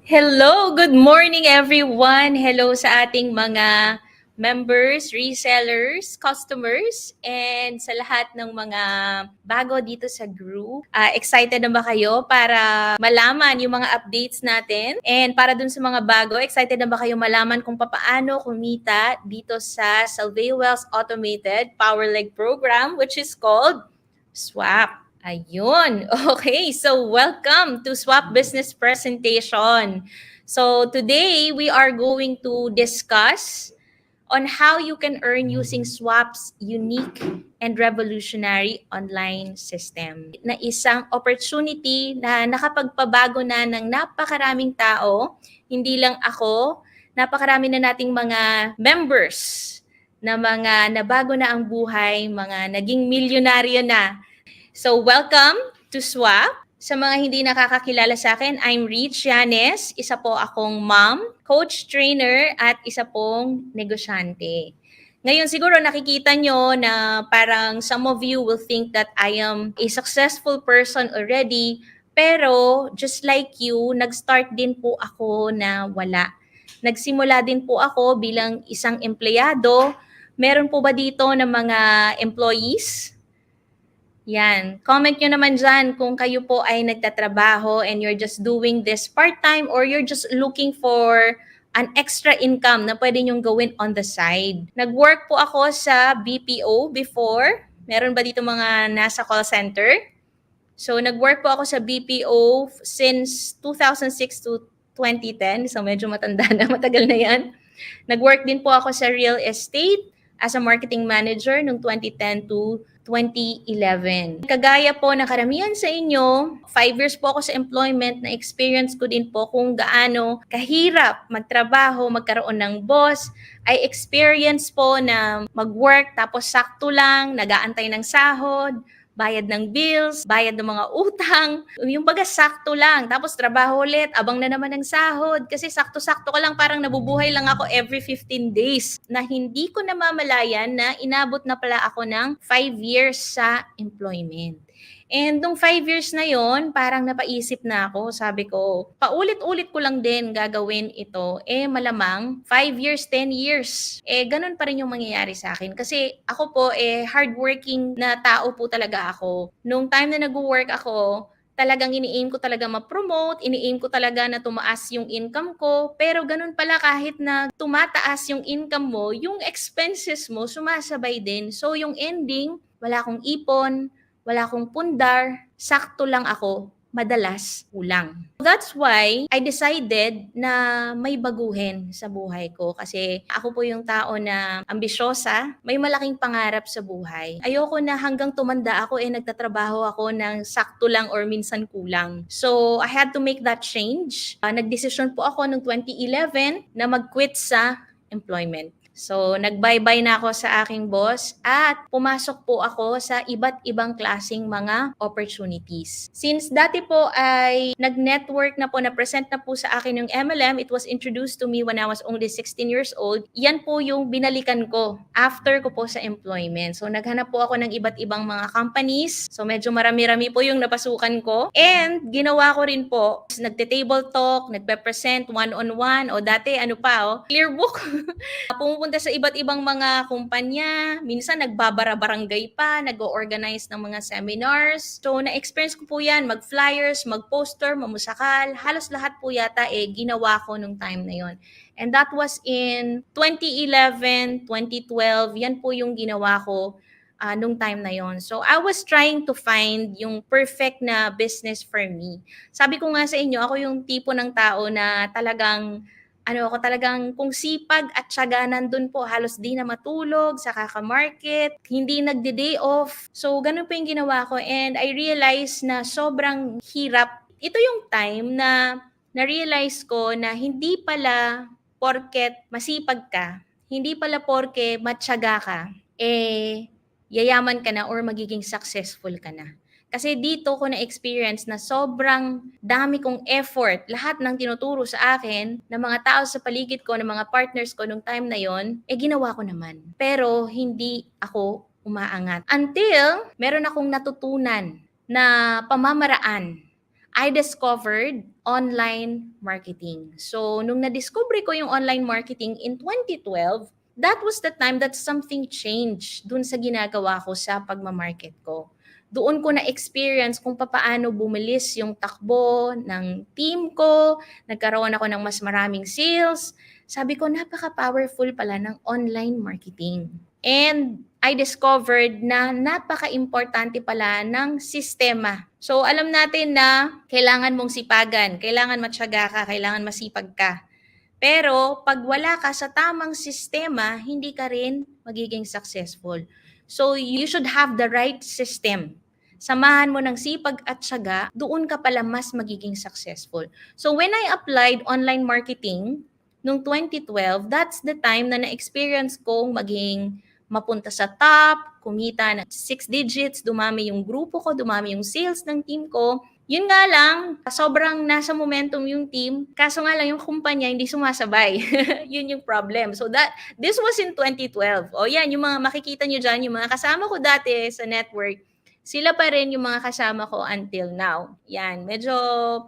Hello, good morning everyone. Hello sa ating mga members, resellers, customers, and sa lahat ng mga bago dito sa group. Excited na ba kayo para malaman yung mga updates natin? And para dun sa mga bago, excited na ba kayo malaman kung paano kumita dito sa Salveo Wealth's automated Power Leg program, which is called Swap. Ayun. Okay, so welcome to Swap Business Presentation. So today we are going to discuss on how you can earn using Swap's unique and revolutionary online system. Na isang opportunity na nakapagpabago na ng napakaraming tao, hindi lang ako, napakarami na nating mga members na mga nabago na ang buhay, mga naging milyonaryo na. So welcome to Swap. Sa mga hindi nakakakilala sa akin, I'm Rich Yanes. Isa po akong mom, coach, trainer, at isa pong negosyante. Ngayon siguro nakikita nyo na parang some of you will think that I am a successful person already, pero just like you, nag-start din po ako na wala. Nagsimula din po ako bilang isang empleyado. Meron po ba dito ng mga employees? Yan. Comment nyo naman dyan kung kayo po ay nagtatrabaho and you're just doing this part-time or you're just looking for an extra income na pwede nyong gawin on the side. Nag-work po ako sa BPO before. Meron ba dito mga nasa call center? So, nag-work po ako sa BPO since 2006 to 2010. So, medyo matanda na, matagal na yan. Nag-work din po ako sa real estate as a marketing manager noong 2010 to 2011. Kagaya po na karamihan sa inyo, 5 years po ako sa employment, na experience ko din po kung gaano kahirap magtrabaho, magkaroon ng boss. I experience po na mag-work tapos sakto lang, nag-aantay ng sahod, bayad ng bills, bayad ng mga utang, yung baga sakto lang. Tapos trabaho ulit, abang na naman ng sahod. Kasi sakto-sakto ka lang, parang nabubuhay lang ako every 15 days. Na hindi ko namamalayan na inabot na pala ako ng 5 years sa employment. And nung 5 years na yon, parang napaisip na ako. Sabi ko, paulit-ulit ko lang din gagawin ito. Malamang 5 years, 10 years. Ganun pa rin yung mangyayari sa akin. Kasi ako po, hardworking na tao po talaga ako. Nung time na nag-work ako, talagang ini-aim ko talaga ma-promote, ini-aim ko talaga na tumaas yung income ko, pero ganun pala kahit na tumataas yung income mo, yung expenses mo sumasabay din. So yung ending, wala akong ipon, wala akong pundar, sakto lang ako, madalas kulang. That's why I decided na may baguhin sa buhay ko kasi ako po yung tao na ambisyosa, may malaking pangarap sa buhay. Ayoko na hanggang tumanda ako nagtatrabaho ako ng sakto lang or minsan kulang. So I had to make that change. Nagdesisyon po ako noong 2011 na mag-quit sa employment. So, nag-bye-bye na ako sa aking boss at pumasok po ako sa iba't ibang klasing mga opportunities. Since dati po ay nag-network na po, na-present na po sa akin yung MLM, it was introduced to me when I was only 16 years old. Yan po yung binalikan ko after ko po sa employment. So, naghanap po ako ng iba't ibang mga companies. So, medyo marami-rami po yung napasukan ko. And, ginawa ko rin po, nagte-table talk, nagpe-present one-on-one, o dati ano pa, clear book. Pumupunta sa iba't ibang mga kumpanya, minsan nagbabara-barangay pa, nag-organize ng mga seminars. So, na-experience ko po yan, mag-flyers, mag-poster, mamusakal, halos lahat po yata ginawa ko nung time na yon. And that was in 2011, 2012, yan po yung ginawa ko nung time na yon. So, I was trying to find yung perfect na business for me. Sabi ko nga sa inyo, ako yung tipo ng tao na talagang ako talagang kung sipag at tiyaga nandun po, halos di na matulog sa kaka-market, hindi nagde-day off. So, ganun po yung ginawa ko and I realized na sobrang hirap. Ito yung time na na-realize ko na hindi pala porket masipag ka, hindi pala porke matyaga ka, yayaman ka na or magiging successful ka na. Kasi dito ko na-experience na sobrang dami kong effort. Lahat ng tinuturo sa akin, ng mga tao sa paligid ko, ng mga partners ko nung time na yon, ginawa ko naman. Pero hindi ako umaangat. Until meron akong natutunan na pamamaraan I discovered online marketing. So, nung na-discover ko yung online marketing in 2012, that was the time that something changed dun sa ginagawa ko sa pagmamarket ko. Doon ko na-experience kung paano bumilis yung takbo ng team ko, nagkaroon ako ng mas maraming sales. Sabi ko, napaka-powerful pala ng online marketing. And I discovered na napaka-importante pala ng sistema. So, alam natin na kailangan mong sipagan, kailangan matyaga ka, kailangan masipag ka. Pero pag wala ka sa tamang sistema, hindi ka rin magiging successful. So, you should have the right system. Samahan mo ng sipag at tiyaga, doon ka pala mas magiging successful. So, when I applied online marketing noong 2012, that's the time na na-experience kong maging mapunta sa top, kumita ng 6 digits, dumami yung grupo ko, dumami yung sales ng team ko. Yun nga lang, sobrang nasa momentum yung team, kaso nga lang yung kumpanya hindi sumasabay. Yun yung problem. So this was in 2012. O yan, yung mga makikita nyo dyan, yung mga kasama ko dati sa network, sila pa rin yung mga kasama ko until now. Yan, medyo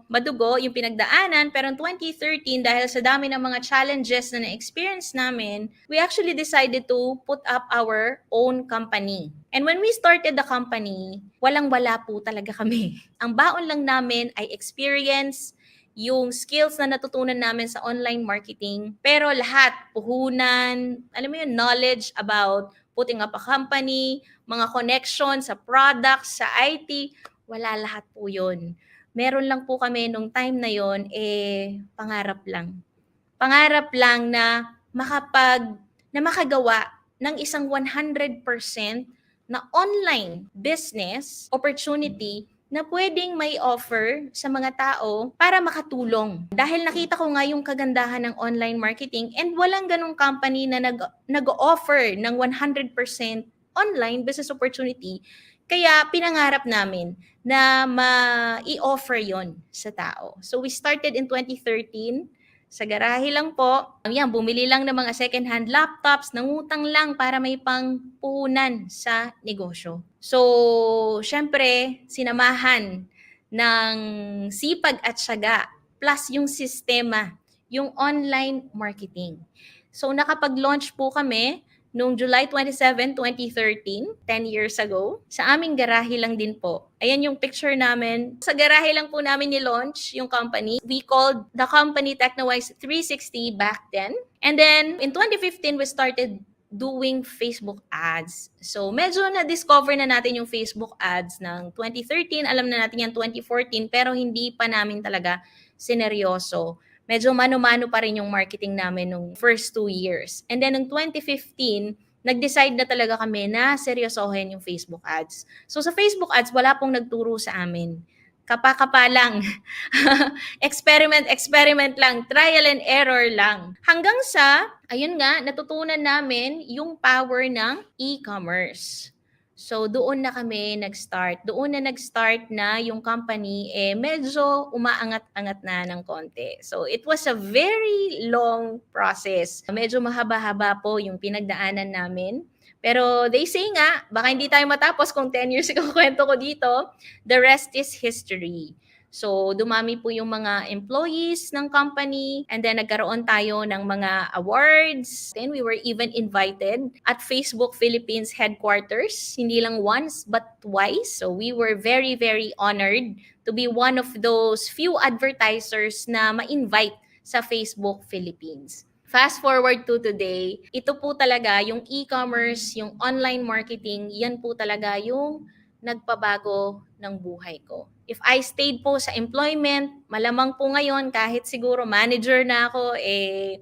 madugo yung pinagdaanan, pero in 2013, dahil sa dami ng mga challenges na na-experience namin, we actually decided to put up our own company. And when we started the company, walang-wala po talaga kami. Ang baon lang namin ay experience, yung skills na natutunan namin sa online marketing, pero lahat, puhunan, alam mo yun, knowledge about putting up a company, mga connection sa products, sa IT, wala lahat po yun. Meron lang po kami nung time na yon pangarap lang. Pangarap lang na makagawa ng isang 100% na online business opportunity na pwedeng may offer sa mga tao para makatulong. Dahil nakita ko nga yung kagandahan ng online marketing and walang ganong company na nag-offer ng 100% online business opportunity. Kaya pinangarap namin na ma-i-offer yon sa tao. So we started in 2013. Sa garahe lang po. Yan, bumili lang ng mga second-hand laptops, nangutang lang para may pangpuhunan sa negosyo. So, syempre, sinamahan ng sipag at syaga plus yung sistema, yung online marketing. So, nakapag-launch po kami noong July 27, 2013, 10 years ago, sa aming garahe lang din po. Ayan yung picture namin. Sa garahe lang po namin ni-launch yung company. We called the company TechnoWise 360 back then. And then, in 2015, we started doing Facebook ads. So, medyo na-discover na natin yung Facebook ads ng 2013. Alam na natin yan 2014, pero hindi pa namin talaga sineryoso. Medyo mano-mano pa rin yung marketing namin nung first 2 years. And then, noong 2015, nag-decide na talaga kami na seryosohin yung Facebook ads. So, sa Facebook ads, wala pong nagturo sa amin. Kapa-kapa lang. Experiment lang. Trial and error lang. Hanggang sa, ayun nga, natutunan namin yung power ng e-commerce. So, doon na kami nag-start. Doon na nag-start na yung company, medyo umaangat-angat na ng konti. So, it was a very long process. Medyo mahaba-haba po yung pinagdaanan namin. Pero they say nga, baka hindi tayo matapos kung 10 years yung kwento ko dito. The rest is history. So, dumami po yung mga employees ng company and then nagkaroon tayo ng mga awards. Then we were even invited at Facebook Philippines headquarters. Hindi lang once but twice. So, we were very, very honored to be one of those few advertisers na ma-invite sa Facebook Philippines. Fast forward to today, ito po talaga yung e-commerce, yung online marketing, yan po talaga yung nagpabago ng buhay ko. If I stayed po sa employment, malamang po ngayon kahit siguro manager na ako,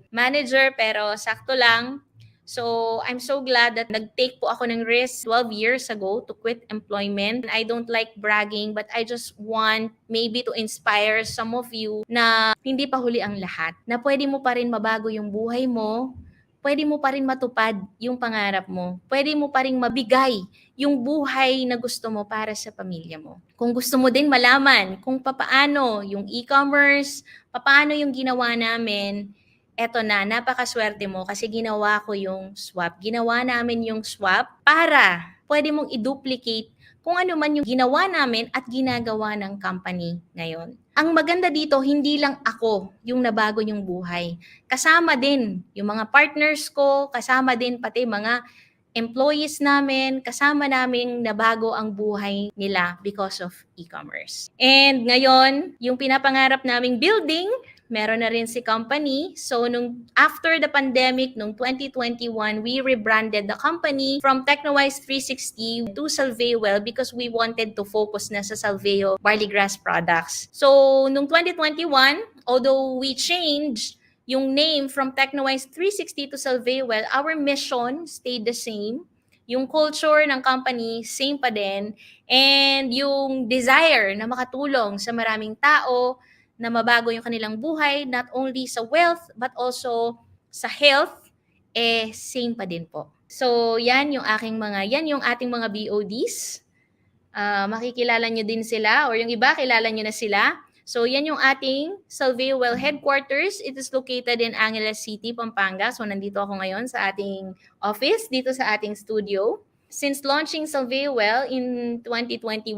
manager pero sakto lang. So, I'm so glad that nag-take po ako ng risk 12 years ago to quit employment. I don't like bragging, but I just want maybe to inspire some of you na hindi pa huli ang lahat. Na pwede mo pa rin mabago yung buhay mo, pwede mo pa rin matupad yung pangarap mo, pwede mo pa rin mabigay yung buhay na gusto mo para sa pamilya mo. Kung gusto mo din malaman kung papaano yung e-commerce, papaano yung ginawa namin, eto na, napakaswerte mo kasi ginawa ko yung swap. Ginawa namin yung swap para pwede mong i-duplicate kung ano man yung ginawa namin at ginagawa ng company ngayon. Ang maganda dito, hindi lang ako yung nabago yung buhay. Kasama din yung mga partners ko, kasama din pati mga employees namin, kasama namin nabago ang buhay nila because of e-commerce. And ngayon, yung pinapangarap naming building, meron na rin si company. So, after the pandemic, nung 2021, we rebranded the company from Technowise 360 to Salveo because we wanted to focus na sa Salveo barley grass products. So, nung 2021, although we changed yung name from Technowise 360 to Salveo, our mission stayed the same. Yung culture ng company, same pa din. And yung desire na makatulong sa maraming tao, na mabago yung kanilang buhay, not only sa wealth, but also sa health, same pa din po. So, yan yung ating mga BODs. Makikilala nyo din sila, or yung iba, kilala nyo na sila. So, yan yung ating Salveo headquarters. It is located in Angeles City, Pampanga. So, nandito ako ngayon sa ating office, dito sa ating studio. Since launching Salveo in 2021,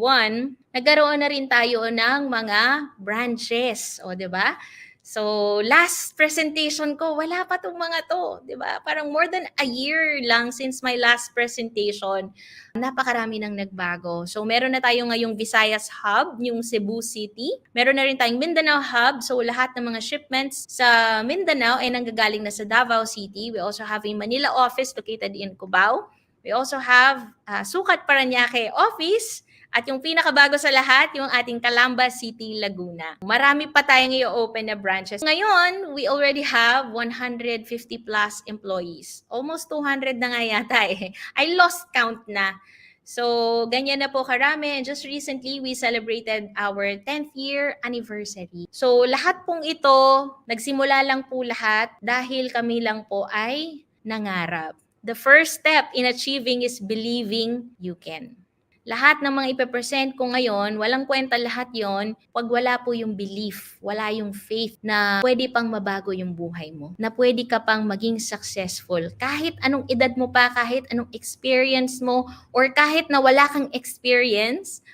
nagkaroon na rin tayo ng mga branches. O, di ba? So, last presentation ko, wala pa tong mga to, 'di ba? Parang more than a year lang since my last presentation. Napakarami nang nagbago. So, meron na tayo ngayong Visayas Hub, yung Cebu City. Meron na rin tayong Mindanao Hub. So, lahat ng mga shipments sa Mindanao ay nanggagaling na sa Davao City. We also have a Manila office located in Cubao. We also have Sucat Parañaque office. At yung pinakabago sa lahat, yung ating Calamba City, Laguna. Marami pa tayong i-open na branches. Ngayon, we already have 150 plus employees. Almost 200 na nga yata eh. I lost count na. So, ganyan na po karami. And just recently, we celebrated our 10th year anniversary. So, lahat pong ito, nagsimula lang po lahat dahil kami lang po ay nangarap. The first step in achieving is believing you can. Lahat ng mga ipepresent ko ngayon, walang kwenta lahat yon pag wala po yung belief, wala yung faith na pwede pang mabago yung buhay mo, na pwede ka pang maging successful. Kahit anong edad mo pa, kahit anong experience mo, or kahit na wala kang experience,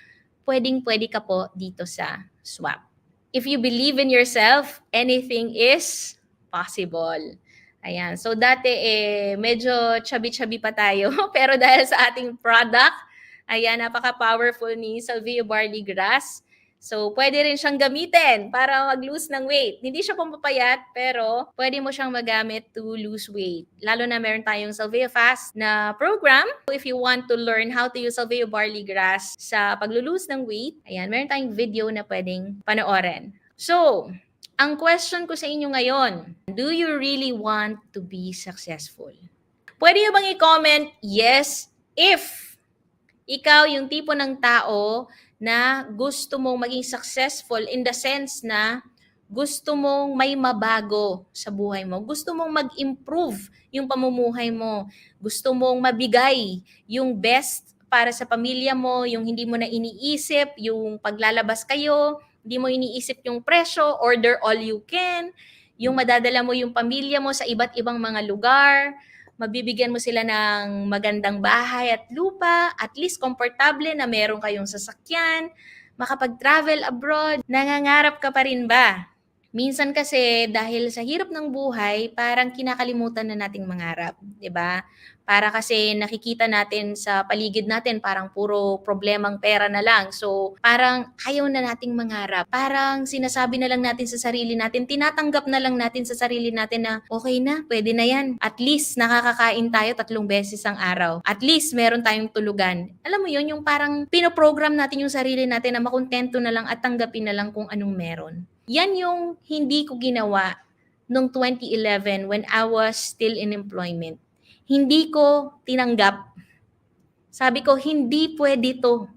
pwede ka po dito sa Swap. If you believe in yourself, anything is possible. Ayan. So dati medyo chubby-chubby pa tayo, pero dahil sa ating product, ayan, napaka-powerful ni Salveo Barley Grass. So, pwede rin siyang gamitin para mag-lose ng weight. Hindi siya pampapayat, pero pwede mo siyang magamit to lose weight. Lalo na meron tayong Salveo Fast na program. If you want to learn how to use Salveo Barley Grass sa pag-lose ng weight, ayan, meron tayong video na pwedeng panoorin. So, ang question ko sa inyo ngayon, do you really want to be successful? Pwede nyo bang i-comment, yes, if ikaw yung tipo ng tao na gusto mong maging successful in the sense na gusto mong may mabago sa buhay mo. Gusto mong mag-improve yung pamumuhay mo. Gusto mong mabigay yung best para sa pamilya mo, yung hindi mo na iniisip, yung paglalabas kayo, hindi mo iniisip yung presyo, order all you can, yung madadala mo yung pamilya mo sa iba't ibang mga lugar, mabibigyan mo sila ng magandang bahay at lupa, at least komportable na meron kayong sasakyan, makapag-travel abroad, nangangarap ka pa rin ba? Minsan kasi dahil sa hirap ng buhay, parang kinakalimutan na nating mangarap, 'di ba? Para kasi nakikita natin sa paligid natin parang puro problemang pera na lang. So, parang ayaw na nating mangarap. Parang sinasabi na lang natin sa sarili natin, tinatanggap na lang natin sa sarili natin na okay na, pwede na yan. At least nakakakain tayo 3 beses ang araw. At least meron tayong tulugan. Alam mo yun, yung parang pinoprogram natin yung sarili natin na makontento na lang at tanggapin na lang kung anong meron. Yan yung hindi ko ginawa noong 2011 when I was still in employment. Hindi ko tinanggap. Sabi ko, hindi pwede to.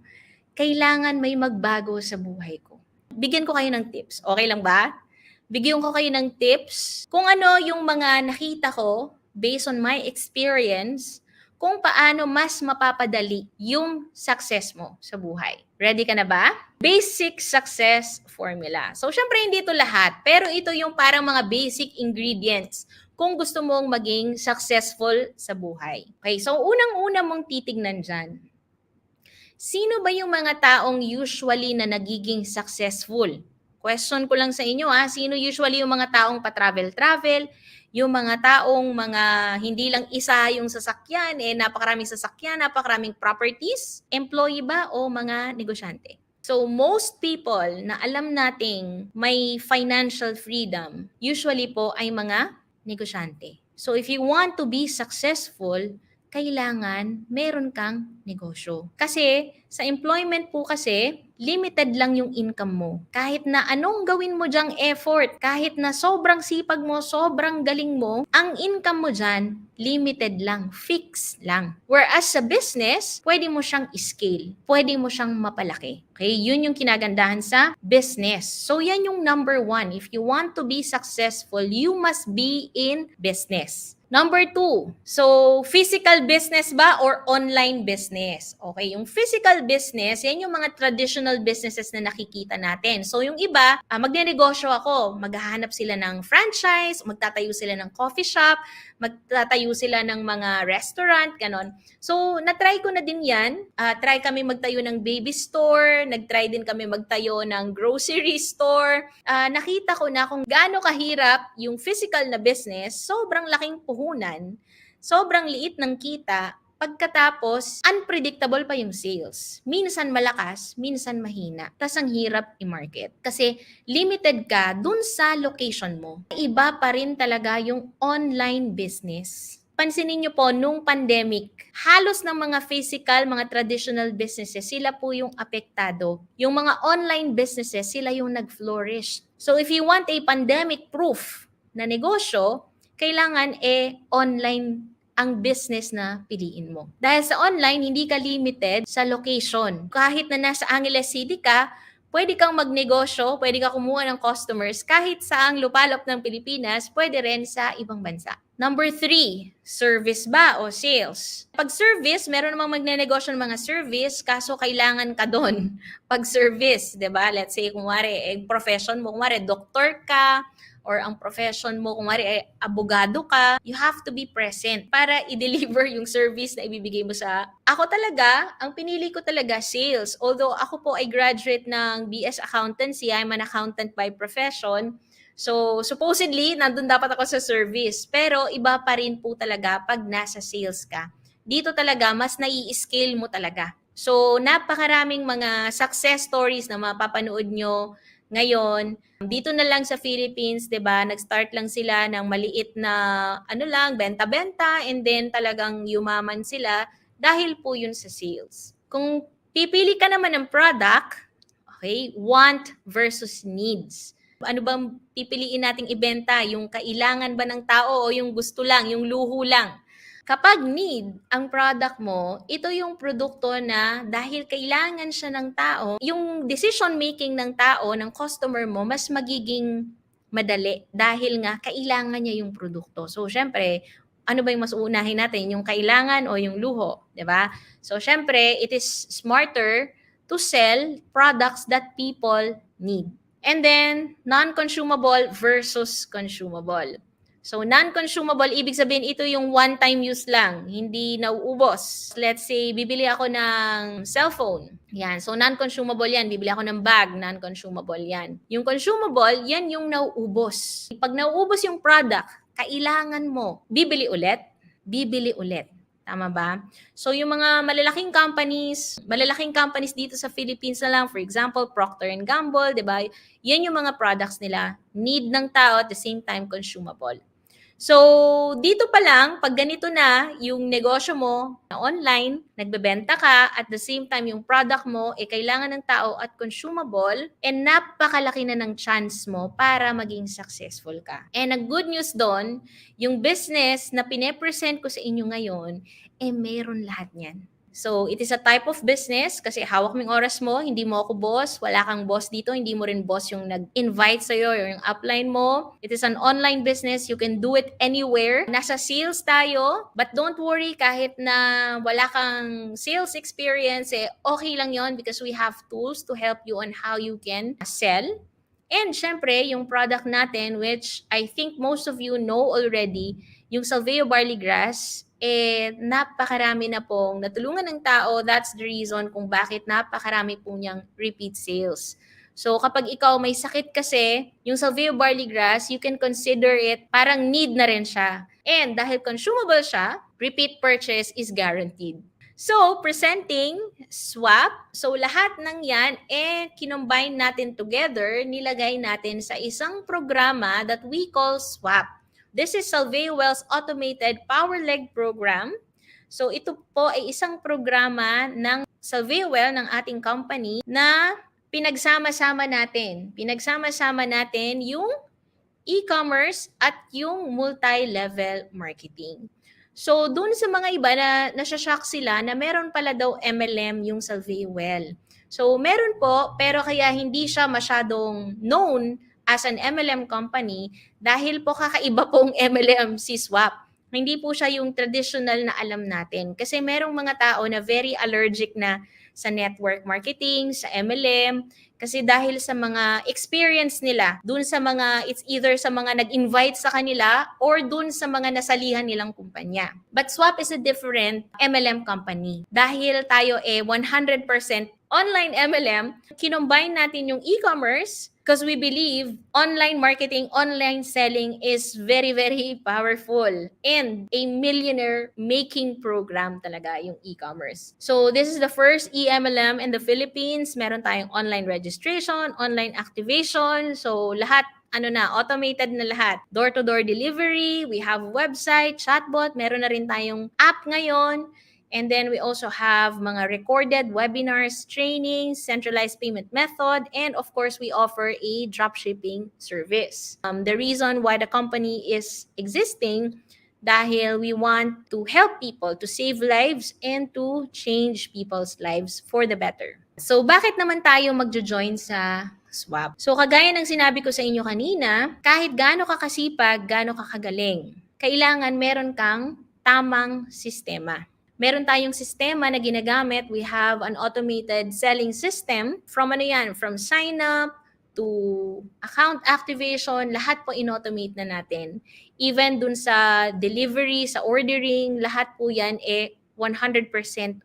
Kailangan may magbago sa buhay ko. Bigyan ko kayo ng tips. Okay lang ba? Bigyan ko kayo ng tips kung ano yung mga nakita ko based on my experience kung paano mas mapapadali yung success mo sa buhay. Ready ka na ba? Basic success formula. So, syempre hindi ito lahat, pero ito yung parang mga basic ingredients kung gusto mong maging successful sa buhay. Okay, so unang-una mong titignan dyan, Sino ba yung mga taong usually na nagiging successful? Question ko lang sa inyo sino usually yung mga taong pa-travel-travel, yung mga taong hindi lang isa yung sasakyan, napakaraming sasakyan, napakaraming properties, employee ba o mga negosyante? So most people na alam nating may financial freedom, usually po ay mga negosyante. So if you want to be successful, kailangan meron kang negosyo. Kasi sa employment po kasi, limited lang yung income mo. Kahit na anong gawin mo dyang effort, kahit na sobrang sipag mo, sobrang galing mo, ang income mo dyan, limited lang, fixed lang. Whereas sa business, pwede mo siyang scale, pwede mo siyang mapalaki. Okay, yun yung kinagandahan sa business. So yan yung number one. If you want to be successful, you must be in business. Number 2, so physical business ba or online business? Okay, yung physical business, yan yung mga traditional businesses na nakikita natin. So yung iba, magnenegosyo ako, maghahanap sila ng franchise, magtatayo sila ng coffee shop, magtatayo sila ng mga restaurant, ganon. So na-try ko na din yan. Try kami magtayo ng baby store, nag-try din kami magtayo ng grocery store. Nakita ko na kung gaano kahirap yung physical na business, sobrang laking puhunan, sobrang liit ng kita, pagkatapos unpredictable pa yung sales. Minsan malakas, minsan mahina. Tas ang hirap i-market. Kasi limited ka dun sa location mo. Iba pa rin talaga yung online business. Pansinin niyo po, nung pandemic, halos ng mga physical, mga traditional businesses, sila po yung apektado. Yung mga online businesses, sila yung nag-flourish. So if you want a pandemic-proof na negosyo, kailangan online ang business na piliin mo. Dahil sa online, hindi ka limited sa location. Kahit na nasa Angeles City ka, pwede kang magnegosyo, pwede ka kumuha ng customers kahit saang lupalop ng Pilipinas, pwede rin sa ibang bansa. Number 3, service ba o sales? Pag service, meron namang magnenegosyo ng mga service, kaso kailangan ka doon. Pag service, 'di ba? Let's say, profession mo, doktor ka, or ang profession mo, ay abogado ka, you have to be present para i-deliver yung service na ibibigay mo sa... Ako talaga, ang pinili ko talaga, sales. Although ako po ay graduate ng BS Accountancy, I'm an accountant by profession. So, supposedly, nandun dapat ako sa service. Pero, iba pa rin po talaga pag nasa sales ka. Dito talaga, mas nai-scale mo talaga. So, napakaraming mga success stories na mapapanood nyo ngayon. Dito na lang sa Philippines, 'di ba? Nag-start lang sila ng maliit na benta-benta, and then talagang yumaman sila dahil po yun sa sales. Kung pipili ka naman ng product, okay, want versus needs. Ano bang pipiliin nating ibenta? Yung kailangan ba ng tao o yung gusto lang, yung luho lang? Kapag need ang product mo, ito yung produkto na dahil kailangan siya ng tao, yung decision making ng tao, ng customer mo, mas magiging madali dahil nga kailangan niya yung produkto. So, syempre, ano ba yung mas uunahin natin? Yung kailangan o yung luho, di ba? So, syempre, it is smarter to sell products that people need. And then, non-consumable versus consumable. So, non-consumable, ibig sabihin ito yung one-time use lang, hindi nauubos. Let's say, bibili ako ng cellphone. Yan. So, non-consumable yan. Bibili ako ng bag, non-consumable yan. Yung consumable, yan yung nauubos. Pag nauubos yung product, kailangan mo, bibili ulit. Tama ba? So, yung mga malalaking companies dito sa Philippines na lang, for example, Procter & Gamble, di ba? Yan yung mga products nila, need ng tao at the same time consumable. So, dito pa lang, pag ganito na yung negosyo mo na online, nagbebenta ka, at the same time yung product mo kailangan ng tao at consumable, and napakalaki na ng chance mo para maging successful ka. And ang good news doon, yung business na pine-present ko sa inyo ngayon, meron lahat niyan. So, it is a type of business kasi hawak mo yung oras mo, hindi mo ako boss, wala kang boss dito, hindi mo rin boss yung nag-invite sa'yo or yung upline mo. It is an online business, you can do it anywhere. Nasa sales tayo, but don't worry kahit na wala kang sales experience, okay lang yon because we have tools to help you on how you can sell. And syempre, yung product natin, which I think most of you know already, yung Salveo Barley Grass, napakarami na pong natulungan ng tao. That's the reason kung bakit napakarami po niyang repeat sales. So kapag ikaw may sakit kasi, yung Salveo barley grass, you can consider it parang need na rin siya. And dahil consumable siya, repeat purchase is guaranteed. So, presenting swap. So, lahat ng yan, kinombine natin together, nilagay natin sa isang programa that we call swap. This is Salveo Wells Automated Power Leg Program. So, ito po ay isang programa ng Salveo Well ng ating company na pinagsama-sama natin. Pinagsama-sama natin yung e-commerce at yung multi-level marketing. So, dun sa mga iba na nasashock sila na meron pala daw MLM yung Salveo Well. So, meron po, pero kaya hindi siya masyadong known as an MLM company dahil po kakaiba pong MLM si Swap. Hindi po siya yung traditional na alam natin. Kasi merong mga tao na very allergic na sa network marketing, sa MLM, kasi dahil sa mga experience nila, dun sa mga, it's either sa mga nag-invite sa kanila or dun sa mga nasalihan nilang kumpanya. But Swap is a different MLM company. Dahil tayo 100% online MLM, kinombine natin yung e-commerce because we believe online marketing, online selling is very, very powerful and a millionaire making program talaga yung e-commerce. So this is the first e-MLM in the Philippines. Meron tayong online registration, online activation. So lahat automated na lahat. Door-to-door delivery, we have website, chatbot, meron na rin tayong app ngayon. And then we also have mga recorded webinars, trainings, centralized payment method, and of course, we offer a dropshipping service. The reason why the company is existing dahil we want to help people to save lives and to change people's lives for the better. So bakit naman tayo magjo-join sa Swap? So kagaya ng sinabi ko sa inyo kanina, kahit gaano ka kasipag, gaano ka kagaling, kailangan meron kang tamang sistema. Meron tayong sistema na ginagamit. We have an automated selling system from from sign up to account activation, lahat po in-automate na natin. Even dun sa delivery, sa ordering, lahat po yan 100%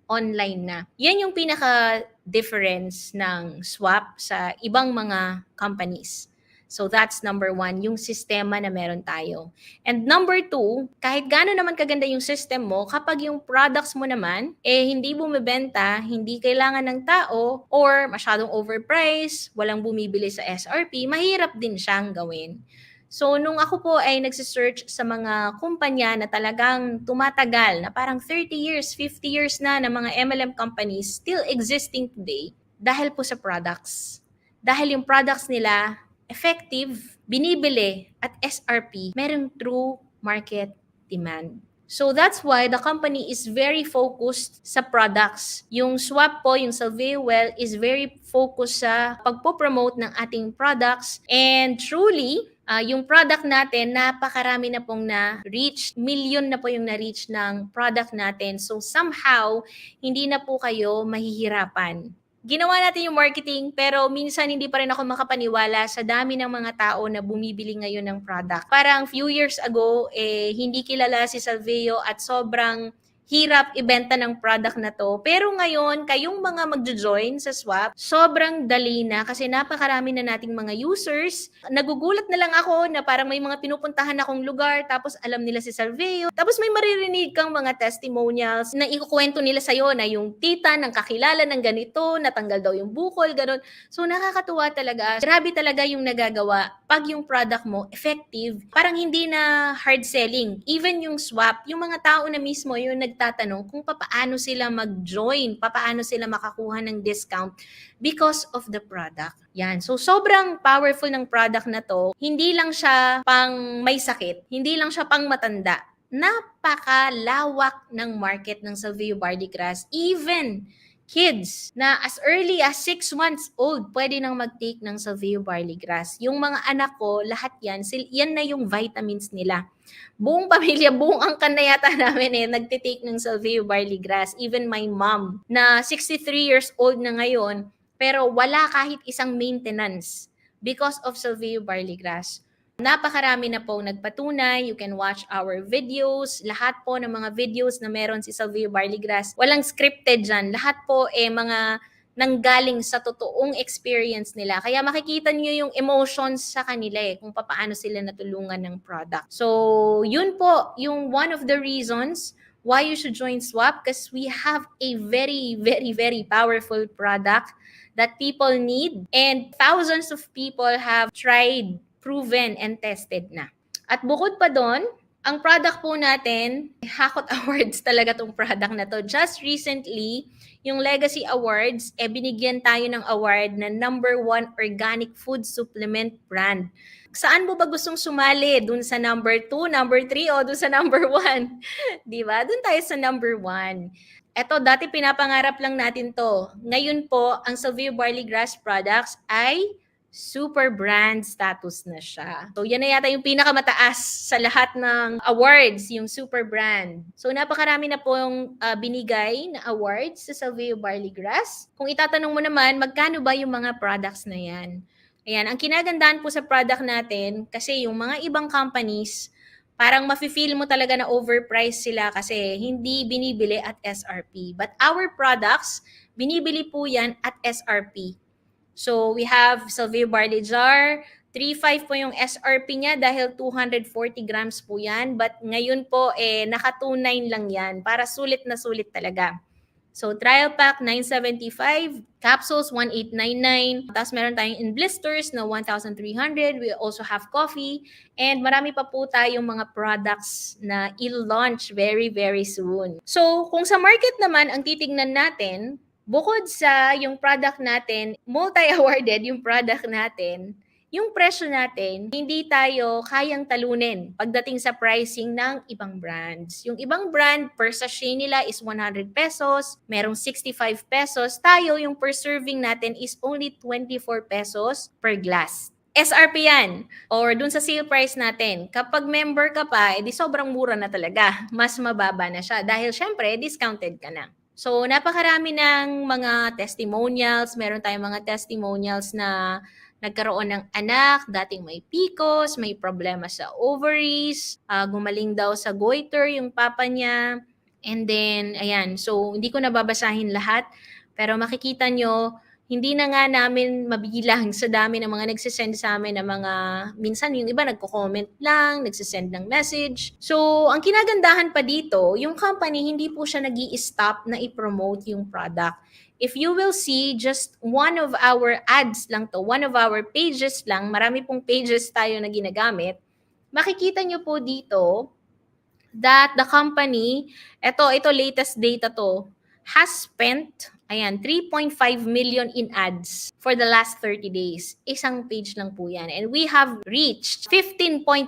online na. Yan yung pinaka-difference ng Swap sa ibang mga companies. So that's number 1, yung sistema na meron tayo. And number 2, kahit gaano naman kaganda yung system mo, kapag yung products mo naman, hindi bumibenta, hindi kailangan ng tao, or masyadong overpriced, walang bumibili sa SRP, mahirap din siyang gawin. So, nung ako po ay nagsisearch sa mga kumpanya na talagang tumatagal, na parang 30 years, 50 years na ng mga MLM companies still existing today, dahil po sa products. Dahil yung products nila, effective, binibili at SRP, merong true market demand. So that's why the company is very focused sa products. Yung Swap po, yung Salveo Well, is very focused sa pagpo-promote ng ating products. And truly, yung product natin, napakarami na pong na-reach. Million na po yung na-reach ng product natin. So somehow, hindi na po kayo mahihirapan. Ginawa natin yung marketing pero minsan hindi pa rin ako makapaniwala sa dami ng mga tao na bumibili ngayon ng product. Parang few years ago, hindi kilala si Salveo at sobrang hirap ibenta ng product na to. Pero ngayon, kayong mga magjo-join sa Swap, sobrang dali na kasi napakarami na nating mga users. Nagugulat na lang ako na parang may mga pinupuntahan akong lugar tapos alam nila si Salveo. Tapos may maririnig kang mga testimonials na ikukwento nila sa'yo na yung tita ng kakilala ng ganito, natanggal daw yung bukol, gano'n. So nakakatuwa talaga. Grabe talaga yung nagagawa pag yung product mo effective. Parang hindi na hard selling. Even yung Swap, yung mga tao na mismo yung nagtatanong kung paano sila mag-join, paano sila makakuha ng discount because of the product. Yan. So, sobrang powerful ng product na to. Hindi lang siya pang may sakit. Hindi lang siya pang matanda. Napakalawak ng market ng Salveo barley grass. Even kids na as early as 6 months old, pwede nang mag-take ng Salveo barley grass. Yung mga anak ko, lahat yan na yung vitamins nila. Buong pamilya, buong angkan na yata namin nagtitake ng Salveo barley grass. Even my mom, na 63 years old na ngayon, pero wala kahit isang maintenance because of Salveo barley grass. Napakarami na pong nagpatunay. You can watch our videos. Lahat po ng mga videos na meron si Salvio Barleygrass, walang scripted dyan. Lahat po mga nanggaling sa totoong experience nila. Kaya makikita niyo yung emotions sa kanila kung paano sila natulungan ng product. So, yun po yung one of the reasons why you should join Swap, because we have a very, very, very powerful product that people need, and thousands of people have tried, proven, and tested na. At bukod pa doon, ang product po natin, Hakot Awards talaga tong product na to. Just recently, yung Legacy Awards, binigyan tayo ng award na #1 organic food supplement brand. Saan mo ba gustong sumali? Dun sa #2, #3, o dun sa #1? Diba? Dun tayo sa #1. Eto, dati pinapangarap lang natin to. Ngayon po, ang Salvio Barleygrass products ay super brand status na siya. So, yan na yata yung pinakamataas sa lahat ng awards, yung super brand. So, napakarami na po yung binigay na awards sa Salvio Barleygrass. Kung itatanong mo naman, magkano ba yung mga products na yan? Ayan, ang kinagandahan po sa product natin, kasi yung mga ibang companies, parang mafe-feel mo talaga na overpriced sila kasi hindi binibili at SRP. But our products, binibili po yan at SRP. So, we have Salvio Barley Jar. 3.5 po yung SRP niya dahil 240 grams po yan. But ngayon po, naka 2.9 lang yan. Para sulit na sulit talaga. So, trial pack, 975. Capsules, 1899. Tapos meron tayong in blisters na 1,300. We also have coffee. And marami pa po tayong mga products na i-launch very, very soon. So, kung sa market naman ang titignan natin, bukod sa yung product natin, multi-awarded yung product natin, yung presyo natin, hindi tayo kayang talunin pagdating sa pricing ng ibang brands. Yung ibang brand, per sachet nila is 100 pesos, merong 65 pesos. Tayo, yung per serving natin is only 24 pesos per glass. SRP yan, or dun sa sale price natin. Kapag member ka pa, edi sobrang mura na talaga. Mas mababa na siya dahil syempre, discounted ka na. So, napakarami ng mga testimonials. Meron tayong mga testimonials na nagkaroon ng anak, dating may PCOS, may problema sa ovaries, gumaling daw sa goiter yung papa niya. And then, ayan, so hindi ko nababasahin lahat, pero makikita nyo, hindi na nga namin mabilang sa dami ng mga nagsisend sa amin ng mga, minsan yung iba nagko-comment lang, nagsisend ng message. So, ang kinagandahan pa dito, yung company hindi po siya nag-i-stop na i-promote yung product. If you will see, just one of our ads lang to, one of our pages lang, marami pong pages tayo na ginagamit, makikita nyo po dito that the company, ito latest data to, has spent 3.5 million in ads for the last 30 days. Isang page lang po yan. And we have reached 15.7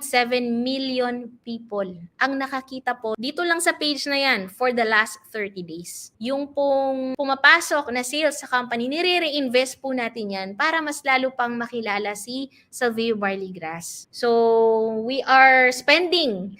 million people ang nakakita po dito lang sa page na yan for the last 30 days. Yung pong pumapasok na sales sa company, nire-reinvest po natin yan para mas lalo pang makilala si Salvio Barleygrass. So, we are spending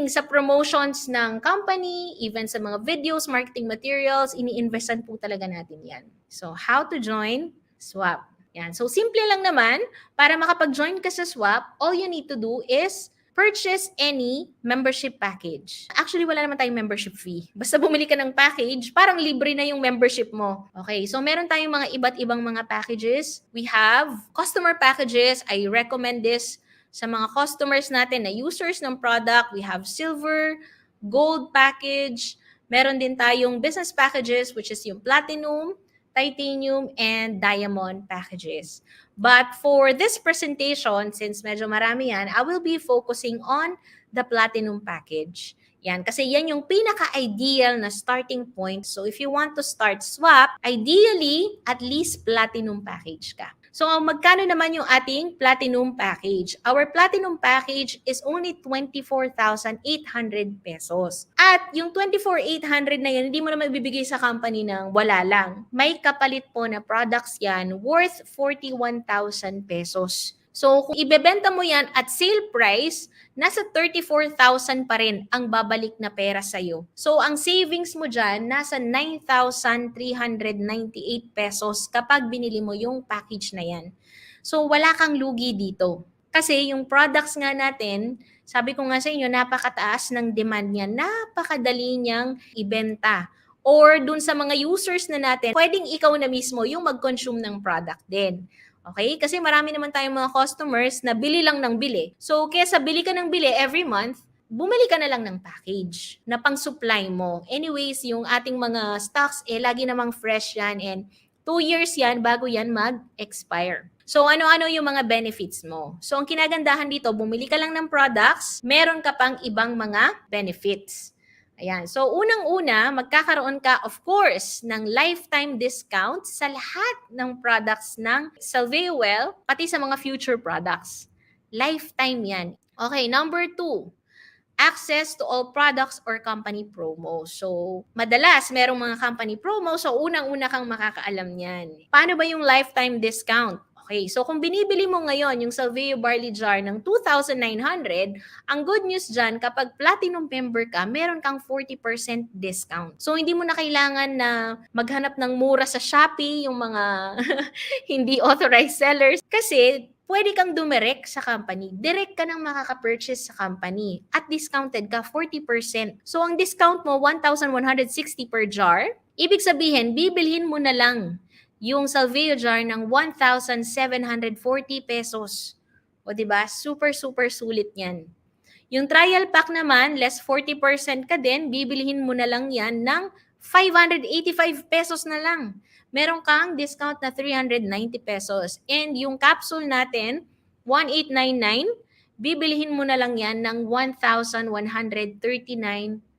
sa promotions ng company, even sa mga videos, marketing materials, ini-investan po talaga natin yan. So, how to join? Swap. Yan. So, simple lang naman. Para makapag-join ka sa Swap, all you need to do is purchase any membership package. Actually, wala naman tayong membership fee. Basta bumili ka ng package, parang libre na yung membership mo. Okay, so meron tayong mga iba't ibang mga packages. We have customer packages. I recommend this sa mga customers natin na users ng product. We have silver, gold package. Meron din tayong business packages, which is yung platinum, titanium, and diamond packages. But for this presentation, since medyo marami yan, I will be focusing on the platinum package. Yan, kasi yan yung pinaka-ideal na starting point. So if you want to start Swap, ideally, at least platinum package ka. So, magkano naman yung ating platinum package? Our platinum package is only 24,800 pesos. At yung 24,800 na yan, hindi mo naman ibibigay sa company ng wala lang. May kapalit po na products yan worth 41,000 pesos. So, kung ibebenta mo yan at sale price, nasa 34,000 pa rin ang babalik na pera sa'yo. So, ang savings mo dyan, nasa 9,398 pesos kapag binili mo yung package na yan. So, wala kang lugi dito. Kasi yung products nga natin, sabi ko nga sa inyo, napakataas ng demand niya, napakadali niyang ibenta. Or dun sa mga users na natin, pwedeng ikaw na mismo yung mag-consume ng product din. Okay? Kasi marami naman tayong mga customers na bili lang ng bili. So, kesa bili ka ng bili every month, bumili ka na lang ng package na pang-supply mo. Anyways, yung ating mga stocks, lagi namang fresh yan and 2 years yan bago yan mag-expire. So, ano-ano yung mga benefits mo? So, ang kinagandahan dito, bumili ka lang ng products, meron ka pang ibang mga benefits. Ayan. So, unang-una, magkakaroon ka, of course, ng lifetime discount sa lahat ng products ng Salveo Well, pati sa mga future products. Lifetime yan. Okay, number 2, access to all products or company promo. So, madalas merong mga company promo, so unang-una kang makakaalam niyan. Paano ba yung lifetime discount? Okay, so kung binibili mo ngayon yung Salveo Barley Jar ng 2,900, ang good news dyan, kapag platinum member ka, meron kang 40% discount. So, hindi mo na kailangan na maghanap ng mura sa Shopee, yung mga hindi authorized sellers, kasi pwede kang dumirect sa company. Direct ka nang makaka-purchase sa company at discounted ka 40%. So, ang discount mo, 1,160 per jar. Ibig sabihin, bibilhin mo na lang yung Salveo jar ng 1,740 pesos. O diba? Super, super sulit yan. Yung trial pack naman, less 40% ka din, bibilihin mo na lang yan ng 585 pesos na lang. Meron kang discount na 390 pesos. And yung capsule natin, 1,899, bibilihin mo na lang yan ng 1,139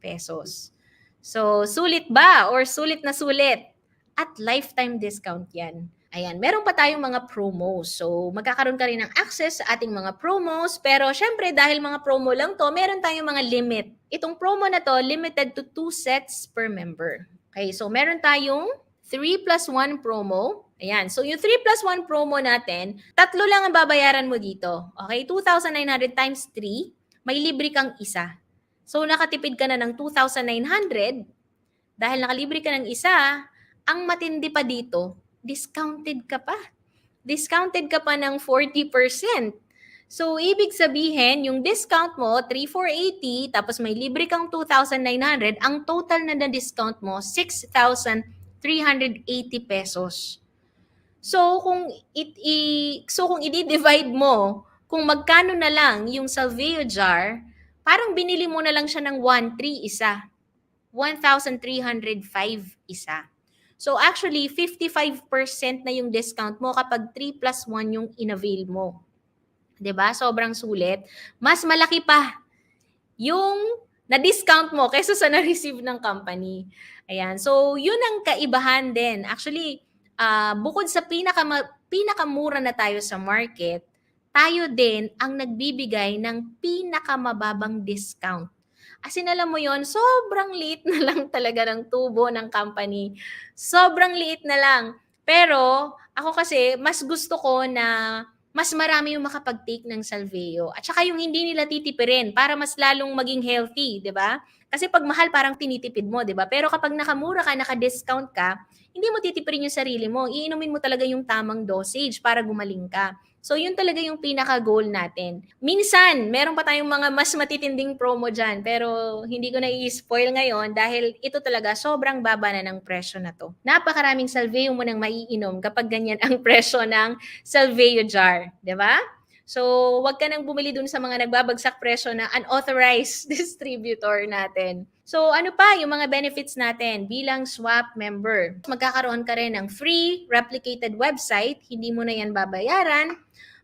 pesos. So, sulit ba? Or sulit na sulit? At lifetime discount yan. Ayan, meron pa tayong mga promos. So, magkakaroon ka rin ng access sa ating mga promos. Pero, syempre, dahil mga promo lang to, meron tayong mga limit. Itong promo na to, limited to 2 sets per member. Okay, so meron tayong 3 plus 1 promo. Ayan, so yung 3 plus 1 promo natin, 3 lang ang babayaran mo dito. Okay, 2,900 times 3, may libre kang isa. So, nakatipid ka na ng 2,900. Dahil nakalibre ka ng isa, ang matindi pa dito, discounted ka pa. Discounted ka pa ng 40%. So, ibig sabihin, yung discount mo, 3,480, tapos may libre kang 2,900, ang total na na-discount mo, 6,380 pesos. So, kung i-divide mo, kung magkano na lang yung Salveo jar, parang binili mo na lang siya ng 1,300 isa. 1,305 isa. So actually, 55% na yung discount mo kapag 3 plus 1 yung in-avail mo. 'Di ba? Sobrang sulit. Mas malaki pa yung na-discount mo kaysa sa na-receive ng company. Ayan. So, yun ang kaibahan din. Actually, bukod sa pinakamura na tayo sa market, tayo din ang nagbibigay ng pinakamababang discount. As in, alam mo yon, sobrang liit na lang talaga ng tubo ng company. Sobrang liit na lang. Pero, ako kasi, mas gusto ko na mas marami yung makapag-take ng Salveo. At saka yung hindi nila titipirin para mas lalong maging healthy, di ba? Kasi pag mahal, parang tinitipid mo, di ba? Pero kapag nakamura ka, naka-discount ka, hindi mo titipirin yung sarili mo. Iinumin mo talaga yung tamang dosage para gumaling ka. So, yun talaga yung pinaka-goal natin. Minsan, meron pa tayong mga mas matitinding promo dyan, pero hindi ko na i-spoil ngayon dahil ito talaga, sobrang baba na ng presyo na to. Napakaraming Salveo mo nang maiinom kapag ganyan ang presyo ng Salveo jar. Di ba? So, wag ka nang bumili dun sa mga nagbabagsak presyo na unauthorized distributor natin. So, ano pa yung mga benefits natin bilang swap member? Magkakaroon ka rin ng free replicated website, hindi mo na yan babayaran.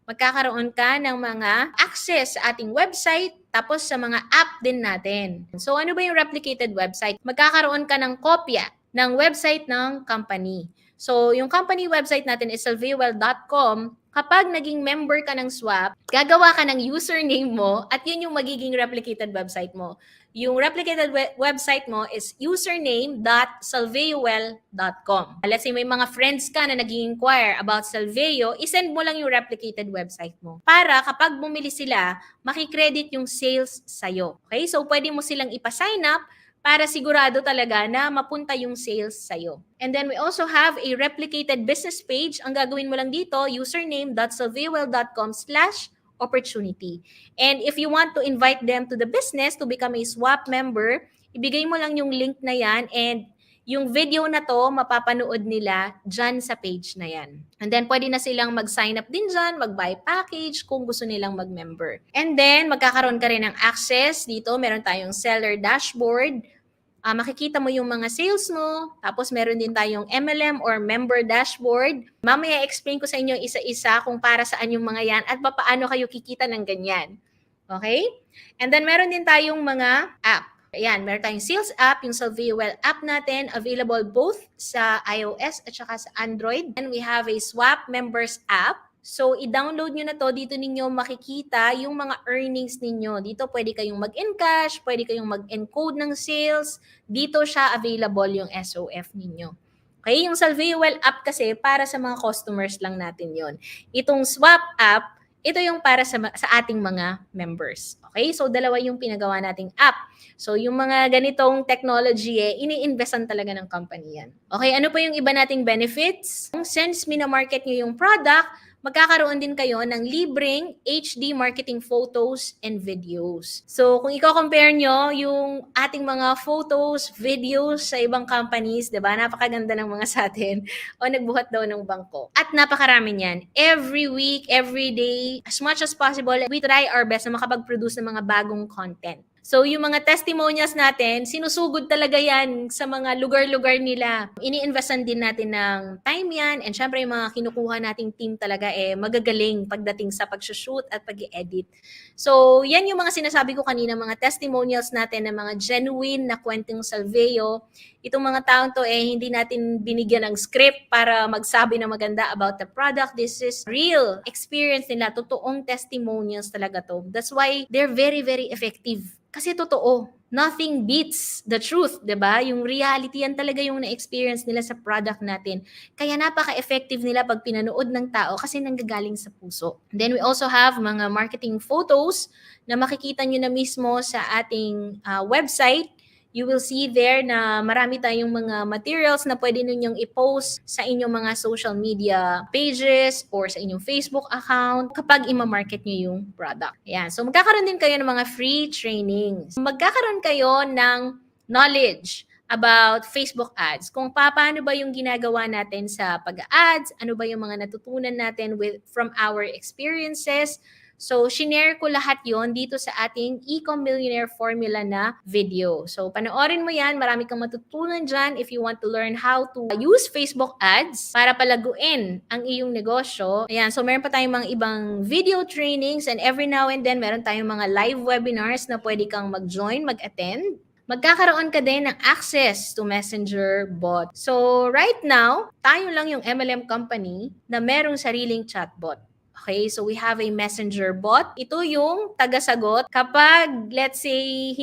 Magkakaroon ka ng mga access sa ating website, tapos sa mga app din natin. So, ano ba yung replicated website? Magkakaroon ka ng kopya ng website ng company. So, yung company website natin is salveowell.com. Kapag naging member ka ng swap, gagawa ka ng username mo at yun yung magiging replicated website mo. Yung replicated website mo is username.salveowell.com. Let's say may mga friends ka na nag-inquire about Salveo, isend mo lang yung replicated website mo. Para kapag bumili sila, makikredit yung sales sa'yo. Okay? So, pwede mo silang ipa-sign up para sigurado talaga na mapunta yung sales sa'yo. And then we also have a replicated business page. Ang gagawin mo lang dito, username.salveowell.com/ opportunity. And if you want to invite them to the business to become a swap member, ibigay mo lang yung link na yan and yung video na to, mapapanood nila dyan sa page na yan. And then, pwede na silang mag-sign up din dyan, mag-buy package kung gusto nilang mag-member. And then, magkakaroon ka rin ng access dito. Meron tayong seller dashboard. Makikita mo yung mga sales mo. Tapos, meron din tayong MLM or member dashboard. Mamaya, explain ko sa inyo isa-isa kung para saan yung mga yan at paano kayo kikita ng ganyan. Okay? And then, meron din tayong mga app. Ayan, meron tayong sales app, yung Salveo Well app natin, available both sa iOS at saka sa Android. And we have a Swap Members app. So, i-download nyo na to. Dito ninyo makikita yung mga earnings ninyo. Dito pwede kayong mag-encash, pwede kayong mag-encode ng sales. Dito siya available yung SOF ninyo. Okay, yung Salveo Well app kasi para sa mga customers lang natin yon. Itong Swap app, ito yung para sa ating mga members. Okay? So, dalawa yung pinagawa nating app. So, yung mga ganitong technology, ini-investan talaga ng company yan. Okay, ano pa yung iba nating benefits? Since minamarket nyo yung product, magkakaroon din kayo ng libreng HD marketing photos and videos. So, kung i-compare nyo yung ating mga photos, videos sa ibang companies, diba? Napakaganda ng mga sa atin. O nagbuhat daw ng bangko. At napakarami niyan. Every week, every day, as much as possible, we try our best na makapag-produce ng mga bagong content. So, yung mga testimonials natin, sinusugod talaga yan sa mga lugar-lugar nila. Ini-investan din natin ng time yan and syempre yung mga kinukuha nating team talaga magagaling pagdating sa pag-shoot at pag-edit. So, yan yung mga sinasabi ko kanina, mga testimonials natin na mga genuine na kwentong Salveo. Itong mga taong to hindi natin binigyan ng script para magsabi na maganda about the product. This is real experience nila, totoong testimonials talaga to. That's why they're very, very effective. Kasi totoo, nothing beats the truth, 'di ba? Yung reality yan talaga yung na-experience nila sa product natin. Kaya napaka-effective nila pag pinanood ng tao kasi nanggagaling sa puso. Then we also have mga marketing photos na makikita nyo na mismo sa ating website. You will see there na marami tayong mga materials na pwede ninyong i-post sa inyong mga social media pages or sa inyong Facebook account kapag ima-market nyo yung product. Ayan. So, magkakaroon din kayo ng mga free trainings. Magkakaroon kayo ng knowledge about Facebook ads. Kung paano ba yung ginagawa natin sa pag-ads, ano ba yung mga natutunan natin from our experiences. So, shinare ko lahat yon dito sa ating Ecom Millionaire Formula na video. So, panoorin mo yan. Marami kang matutunan dyan if you want to learn how to use Facebook ads para palaguin ang iyong negosyo. Ayan, so meron pa tayong mga ibang video trainings and every now and then meron tayong mga live webinars na pwede kang mag-join, mag-attend. Magkakaroon ka din ng access to Messenger bot. So, right now, tayo lang yung MLM company na merong sariling chatbot. Okay, so we have a messenger bot. Ito yung tagasagot kapag, let's say,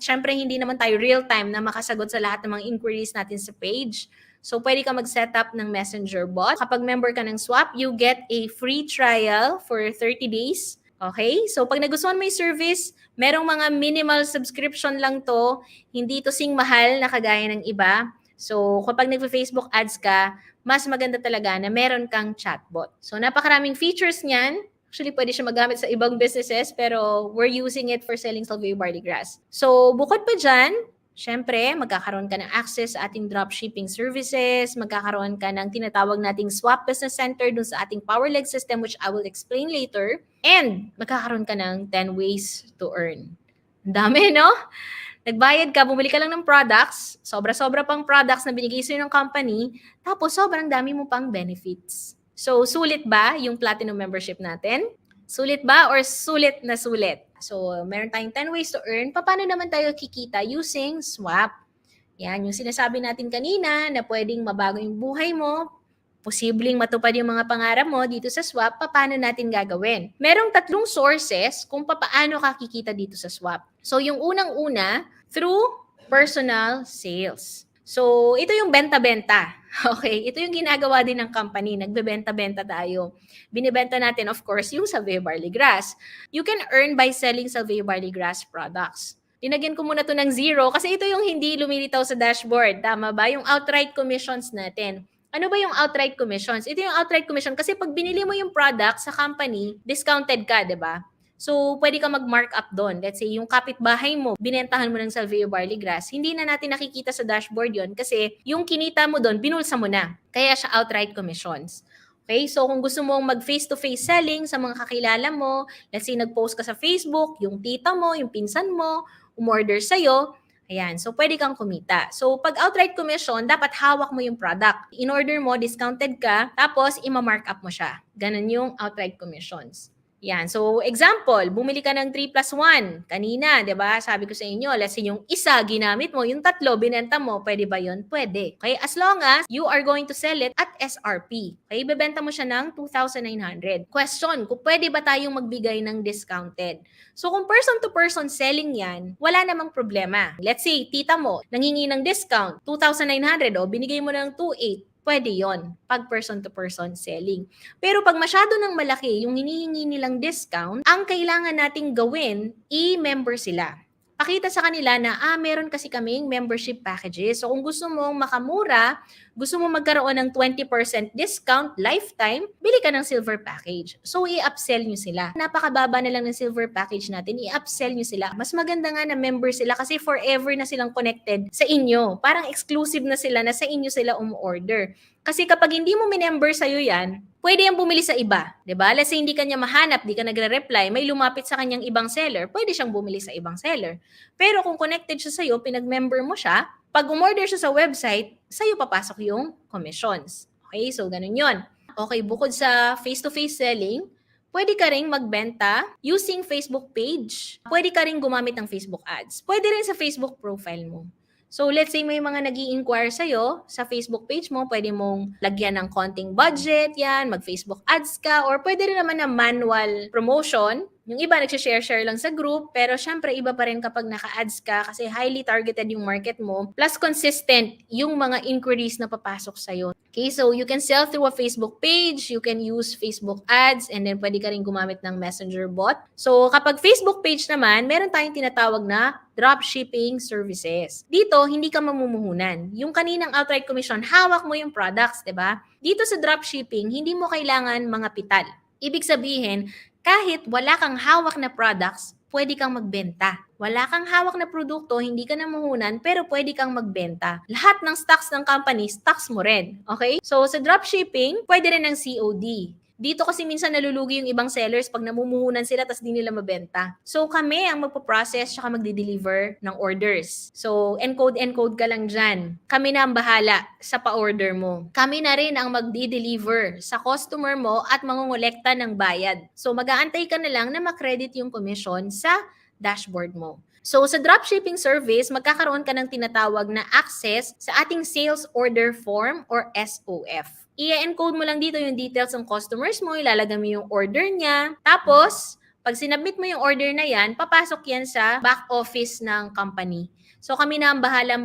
syempre hindi naman tayo real-time na makasagot sa lahat ng mga inquiries natin sa page. So, pwede ka mag-set up ng messenger bot. Kapag member ka ng Swap, you get a free trial for 30 days. Okay, so pag nagustuhan mo yung service, merong mga minimal subscription lang to. Hindi to sing mahal na kagaya ng iba. So, kapag nagpa-Facebook ads ka, mas maganda talaga na meron kang chatbot. So, napakaraming features niyan. Actually, pwede siya magamit sa ibang businesses, pero we're using it for selling Salveo Barley Grass. So, bukod pa dyan, syempre, magkakaroon ka ng access sa ating dropshipping services, magkakaroon ka ng tinatawag nating Swap Business Center dun sa ating PowerLeg system, which I will explain later, and magkakaroon ka ng 10 ways to earn. Ang dami, no? Nagbayad ka, bumili ka lang ng products, sobra-sobra pang products na binigay sa'yo ng company, tapos sobrang dami mo pang benefits. So, sulit ba yung Platinum membership natin? Sulit ba or sulit na sulit? So, meron tayong 10 ways to earn. Paano naman tayo kikita using Swap? Yan, yung sinasabi natin kanina na pwedeng mabago yung buhay mo, posibleng matupad yung mga pangarap mo dito sa Swap, paano natin gagawin? Merong 3 sources kung paano ka kikita dito sa Swap. So, yung unang-una, through personal sales. So, ito yung benta-benta. Okay? Ito yung ginagawa din ng company. Nagbebenta-benta tayo. Binibenta natin, of course, yung Salveo Barley Grass. You can earn by selling Salveo Barley Grass products. Linagyan ko muna to ng 0 kasi ito yung hindi lumilitaw sa dashboard. Tama ba? Yung outright commissions natin. Ano ba yung outright commissions? Ito yung outright commission kasi pag binili mo yung product sa company, discounted ka, di ba? So, pwede ka mag-markup doon. Let's say, yung kapitbahay mo, binentahan mo ng Salvio Barley Grass, hindi na natin nakikita sa dashboard yon kasi yung kinita mo doon, binulsa mo na. Kaya siya outright commissions. Okay? So, kung gusto mong mag-face-to-face selling sa mga kakilala mo, let's say, nag-post ka sa Facebook, yung tita mo, yung pinsan mo, umorder sa'yo, ayan. So, pwede kang kumita. So, pag outright commission, dapat hawak mo yung product. In order mo, discounted ka, tapos ima-markup mo siya. Ganun yung outright commissions. Yan. So, example, bumili ka ng 3 plus 1 kanina, di ba? Sabi ko sa inyo, let's say yung isa ginamit mo, yung tatlo binenta mo, pwede ba yun? Pwede. Okay? As long as you are going to sell it at SRP. Okay? Bebenta mo siya ng 2,900. Question, kung pwede ba tayong magbigay ng discounted? So, kung person-to-person selling yan, wala namang problema. Let's say, tita mo, nangingi ng discount, 2,900 o binigay mo ng 2,800. Pwede yon pag person-to-person selling. Pero pag masyado ng malaki yung hinihingi nilang discount, ang kailangan nating gawin, i-member sila. Pakita sa kanila na, meron kasi kaming membership packages. So kung gusto mong makamura, gusto mong magkaroon ng 20% discount lifetime, bili ka ng silver package. So i-upsell nyo sila. Napakababa na lang ng silver package natin, i-upsell nyo sila. Mas maganda nga na member sila kasi forever na silang connected sa inyo. Parang exclusive na sila na sa inyo sila umorder. Kasi kapag hindi mo minember sa'yo yan, pwede yung bumili sa iba. Diba? Let's say hindi kanya mahanap, di ka nagre-reply, may lumapit sa kanyang ibang seller, pwede siyang bumili sa ibang seller. Pero kung connected siya sa'yo, pinag-member mo siya, pag umorder siya sa website, sa'yo papasok yung commissions. Okay, so ganun yon. Okay, bukod sa face-to-face selling, pwede ka ring magbenta using Facebook page. Pwede ka ring gumamit ng Facebook ads. Pwede rin sa Facebook profile mo. So let's say may mga nag-i-inquire sa'yo sa Facebook page mo, pwede mong lagyan ng konting budget yan, mag-Facebook ads ka, or pwede rin naman na manual promotion. Yung iba nagsishare-share lang sa group, pero syempre iba pa rin kapag naka-ads ka kasi highly targeted yung market mo, plus consistent yung mga inquiries na papasok sa'yo. Okay, so you can sell through a Facebook page, you can use Facebook ads, and then pwede ka rin gumamit ng Messenger bot. So kapag Facebook page naman, meron tayong tinatawag na dropshipping services. Dito, hindi ka mamumuhunan. Yung kaninang outright commission, hawak mo yung products, di ba? Dito sa dropshipping, hindi mo kailangan mga pital. Ibig sabihin, kahit wala kang hawak na products, pwede kang magbenta. Wala kang hawak na produkto, hindi ka namuhunan, pero pwede kang magbenta. Lahat ng stocks ng company, stocks mo rin. Okay? So, sa dropshipping, pwede rin ng COD. Dito kasi minsan nalulugi yung ibang sellers pag namumuhunan sila tas di nila mabenta. So kami ang magpo-process tsaka magde-deliver ng orders. So encode ka lang dyan. Kami na ang bahala sa pa-order mo. Kami na rin ang magde-deliver sa customer mo at mangongolekta ng bayad. So mag-aantay ka na lang na makredit yung commission sa dashboard mo. So sa dropshipping service, magkakaroon ka ng tinatawag na access sa ating sales order form or SOF. I-encode mo lang dito yung details ng customers mo, ilalagay mo yung order niya. Tapos, pag sinabmit mo yung order na yan, papasok yan sa back office ng company. So kami na ang bahala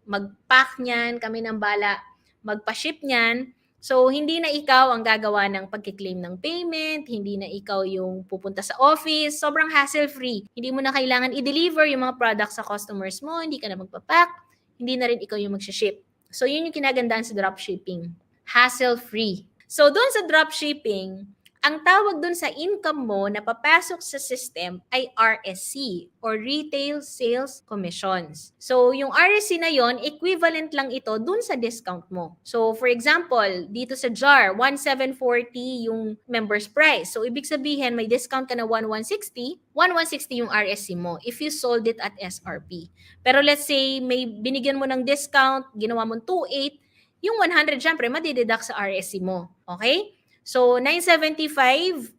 mag-pack niyan, kami na ang bahala magpa-ship niyan. So, hindi na ikaw ang gagawa ng pagkiklaim ng payment, hindi na ikaw yung pupunta sa office, sobrang hassle-free. Hindi mo na kailangan i-deliver yung mga products sa customers mo, hindi ka na magpapack, hindi na rin ikaw yung mag-ship. So, yun yung kinagandaan sa dropshipping. Hassle-free. So, doon sa dropshipping, ang tawag doon sa income mo na papasok sa system ay RSC or Retail Sales Commissions. So, yung RSC na yon, equivalent lang ito doon sa discount mo. So, for example, dito sa jar, 1,740 yung member's price. So, ibig sabihin, may discount ka na 1,160, 1,160 yung RSC mo if you sold it at SRP. Pero let's say, may binigyan mo ng discount, ginawa mo 2,800, yung 100, syempre, madideduct sa RSC mo. Okay? So, 975,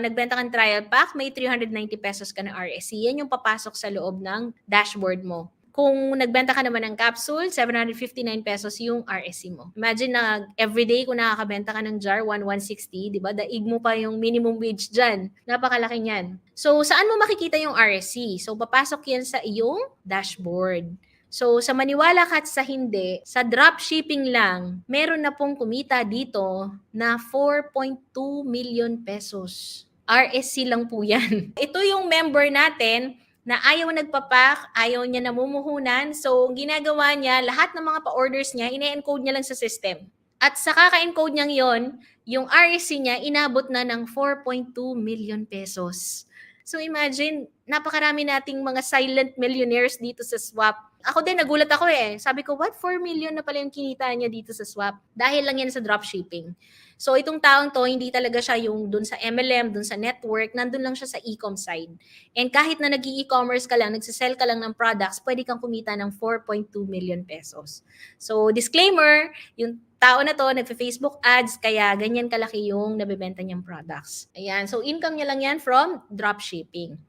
nagbenta kang trial pack, may 390 pesos ka na RSC. Yan yung papasok sa loob ng dashboard mo. Kung nagbenta ka naman ng capsule, 759 pesos yung RSC mo. Imagine na everyday kung nakakabenta ka ng jar, 1,160, di ba? Daig mo pa yung minimum wage dyan. Napakalaki niyan. So, saan mo makikita yung RSC? So, papasok yan sa iyong dashboard. So, sa maniwala ka at sa hindi, sa dropshipping lang, meron na pong kumita dito na 4.2 million pesos. RSC lang po yan. Ito yung member natin na ayaw nagpapack, ayaw niya namumuhunan. So, ginagawa niya, lahat ng mga pa-orders niya, ine-encode niya lang sa system. At sa kaka-encode niyang yon, yung RSC niya inabot na ng 4.2 million pesos. So imagine, napakarami nating mga silent millionaires dito sa swap. Ako din, nagulat ako eh. Sabi ko, what? 4 million na pala yung kinita niya dito sa swap. Dahil lang yan sa dropshipping. So itong taong to, hindi talaga siya yung dun sa MLM, dun sa network, nandun lang siya sa e-com side. And kahit na nag-e-commerce ka lang, nagsisell ka lang ng products, pwede kang kumita ng 4.2 million pesos. So disclaimer, yung tao na to, nagfe-Facebook ads, kaya ganyan kalaki yung nabebenta niyang products. Ayan, so income niya lang yan from dropshipping.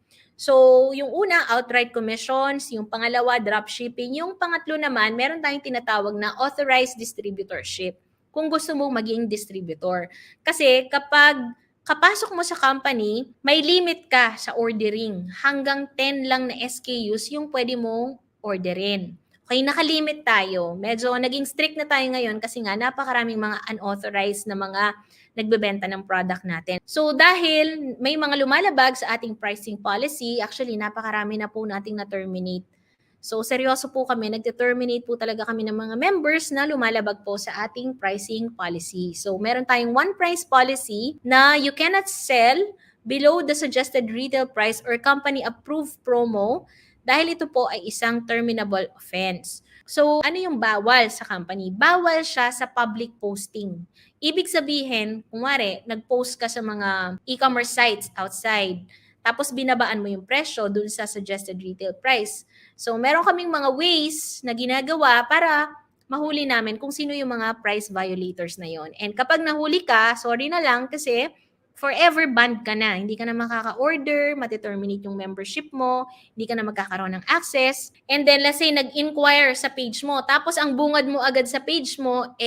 So, yung una, outright commissions. Yung pangalawa, dropshipping. Yung pangatlo naman, meron tayong tinatawag na authorized distributorship. Kung gusto mong maging distributor. Kasi kapag kapasok mo sa company, may limit ka sa ordering. Hanggang 10 lang na SKUs yung pwede mong orderin. Okay, nakalimit tayo. Medyo naging strict na tayo ngayon kasi nga napakaraming mga unauthorized na mga nagbebenta ng product natin. So dahil may mga lumalabag sa ating pricing policy, actually napakarami na po nating na-terminate. So seryoso po kami, nag-terminate po talaga kami ng mga members na lumalabag po sa ating pricing policy. So meron tayong one price policy na you cannot sell below the suggested retail price or company approved promo dahil ito po ay isang terminable offense. So ano yung bawal sa company? Bawal siya sa public posting. Ibig sabihin, kunwari, nag-post ka sa mga e-commerce sites outside, tapos binabaan mo yung presyo dun sa suggested retail price. So, meron kaming mga ways na ginagawa para mahuli namin kung sino yung mga price violators na yon. And kapag nahuli ka, sorry na lang kasi forever banned ka na. Hindi ka na makaka-order, mateterminate yung membership mo, hindi ka na magkakaroon ng access. And then, let's say, nag-inquire sa page mo, tapos ang bungad mo agad sa page mo,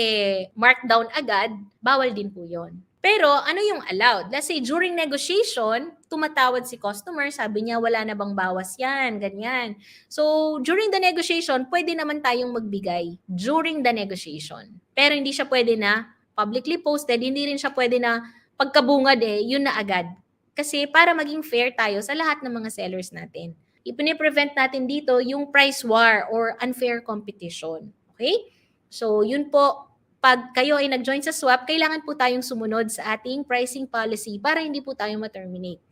markdown agad, bawal din po yon. Pero ano yung allowed? Let's say, during negotiation, tumatawad si customer, sabi niya, wala na bang bawas yan, ganyan. So, during the negotiation, pwede naman tayong magbigay during the negotiation. Pero hindi siya pwede na publicly posted, hindi rin siya pwede na pagkabungad yun na agad. Kasi para maging fair tayo sa lahat ng mga sellers natin. Ipine-prevent natin dito yung price war or unfair competition. Okay? So, yun po, pag kayo ay nag-join sa swap, kailangan po tayong sumunod sa ating pricing policy para hindi po tayo ma-terminate.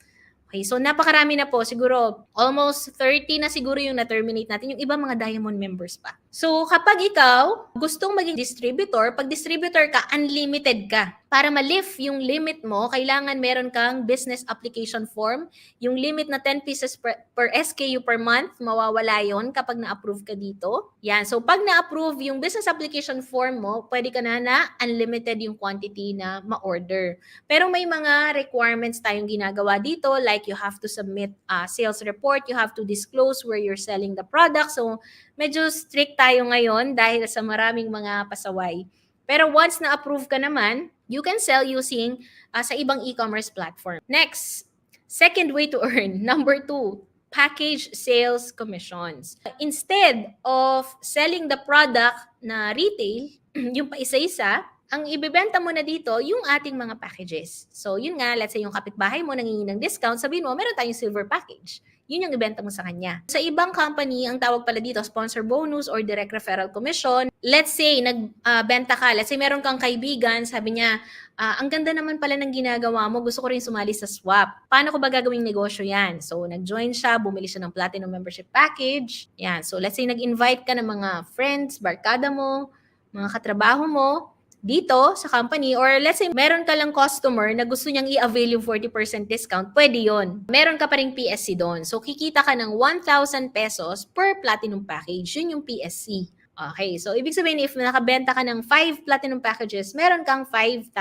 Okay, so napakarami na po. Siguro almost 30 na siguro yung na-terminate natin. Yung iba mga diamond members pa. So kapag ikaw gustong maging distributor, pag distributor ka, unlimited ka. Para ma-lift yung limit mo, kailangan meron kang business application form. Yung limit na 10 pieces per SKU per month, mawawala yon kapag na-approve ka dito. Yan. So pag na-approve yung business application form mo, pwede ka na unlimited yung quantity na ma-order. Pero may mga requirements tayong ginagawa dito, like you have to submit a sales report, you have to disclose where you're selling the product. So medyo strict tayo ngayon dahil sa maraming mga pasaway. Pero once na-approve ka naman, you can sell using sa ibang e-commerce platform. Next, second way to earn. Number 2, package sales commissions. Instead of selling the product na retail, yung pa isa-isa, ang ibebenta mo na dito yung ating mga packages. So, yun nga, let's say yung kapitbahay mo nangingi ng discount, sabihin mo, meron tayong silver package. Yun yung ibenta mo sa kanya. Sa ibang company, ang tawag pala dito, sponsor bonus or direct referral commission. Let's say, nagbenta ka. Let's say, meron kang kaibigan, sabi niya, ang ganda naman pala ng ginagawa mo, gusto ko rin sumali sa swap. Paano ko ba gagawing negosyo yan? So, nag-join siya, bumili siya ng platinum membership package. Yan. So, let's say, nag-invite ka ng mga friends, barkada mo, mga katrabaho mo, dito sa company, or let's say meron ka lang customer na gusto niyang i-avail yung 40% discount, pwede yon. Meron ka pa ring PSC doon. So, kikita ka ng 1,000 pesos per platinum package. Yun yung PSC. Okay, so ibig sabihin, if nakabenta ka ng 5 platinum packages, meron kang 5,000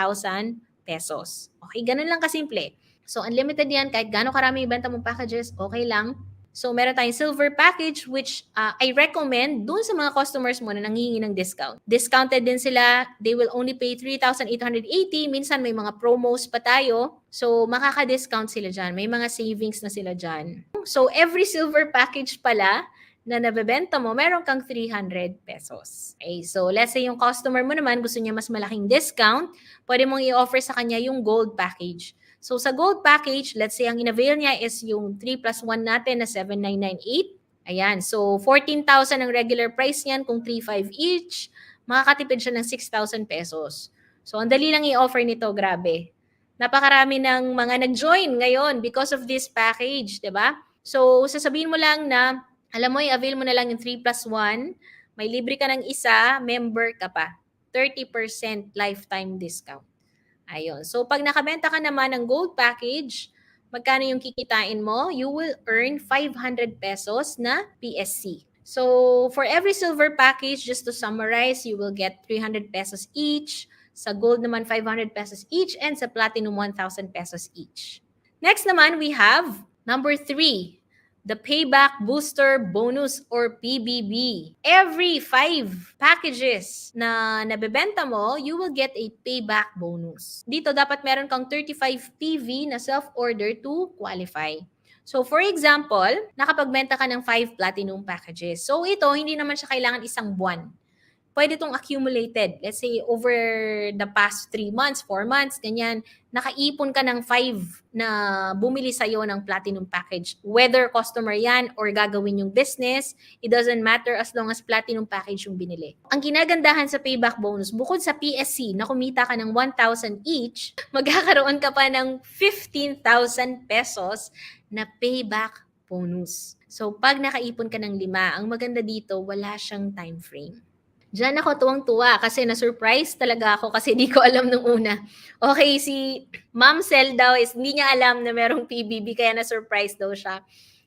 pesos. Okay, ganun lang kasimple. So, unlimited yan. Kahit gano'ng karami ibenta mong packages, okay lang. So, meron tayong silver package which I recommend dun sa mga customers mo na nangihingi ng discount. Discounted din sila. They will only pay 3,880. Minsan may mga promos pa tayo. So, makaka-discount sila dyan. May mga savings na sila dyan. So, every silver package pala na nabebenta mo, meron kang 300 pesos. Okay, so let's say yung customer mo naman gusto niya mas malaking discount, pwede mong i-offer sa kanya yung gold package. So sa gold package, let's say ang in-avail niya is yung 3 plus 1 natin na 7,998. Ayan, so 14,000 ang regular price niyan kung 3,500 each. makakatipid siya ng 6,000 pesos. So, ang dali lang i-offer nito, grabe. Napakarami ng mga nag-join ngayon because of this package, di ba? So, sasabihin mo lang na, alam mo, i-avail mo na lang yung 3+1, may libre ka ng isa, member ka pa. 30% lifetime discount. Ayun. So, pag nakabenta ka naman ng gold package, magkano yung kikitain mo? You will earn 500 pesos na PSC. So, for every silver package, just to summarize, you will get 300 pesos each. Sa gold naman, 500 pesos each. And sa platinum, 1,000 pesos each. Next naman, we have number 3. The Payback Booster Bonus or PBB. Every 5 packages na nabebenta mo, you will get a payback bonus. Dito, dapat meron kang 35 PV na self-order to qualify. So, for example, nakapagbenta ka ng 5 platinum packages. So, ito, hindi naman siya kailangan isang buwan. Pwede itong accumulated. Let's say, over the past 3 months, 4 months, ganyan, nakaipon ka ng 5 na bumili sa'yo ng platinum package. Whether customer yan or gagawin yung business, it doesn't matter as long as platinum package yung binili. Ang ginagandahan sa payback bonus, bukod sa PSC na kumita ka ng 1,000 each, magkakaroon ka pa ng 15,000 pesos na payback bonus. So, pag nakaipon ka ng 5, ang maganda dito, wala siyang time frame. Diyan ako tuwang-tuwa kasi na-surprise talaga ako kasi di ko alam nung una. Okay, si Ma'am Sel daw is hindi niya alam na merong PBB kaya na-surprise daw siya.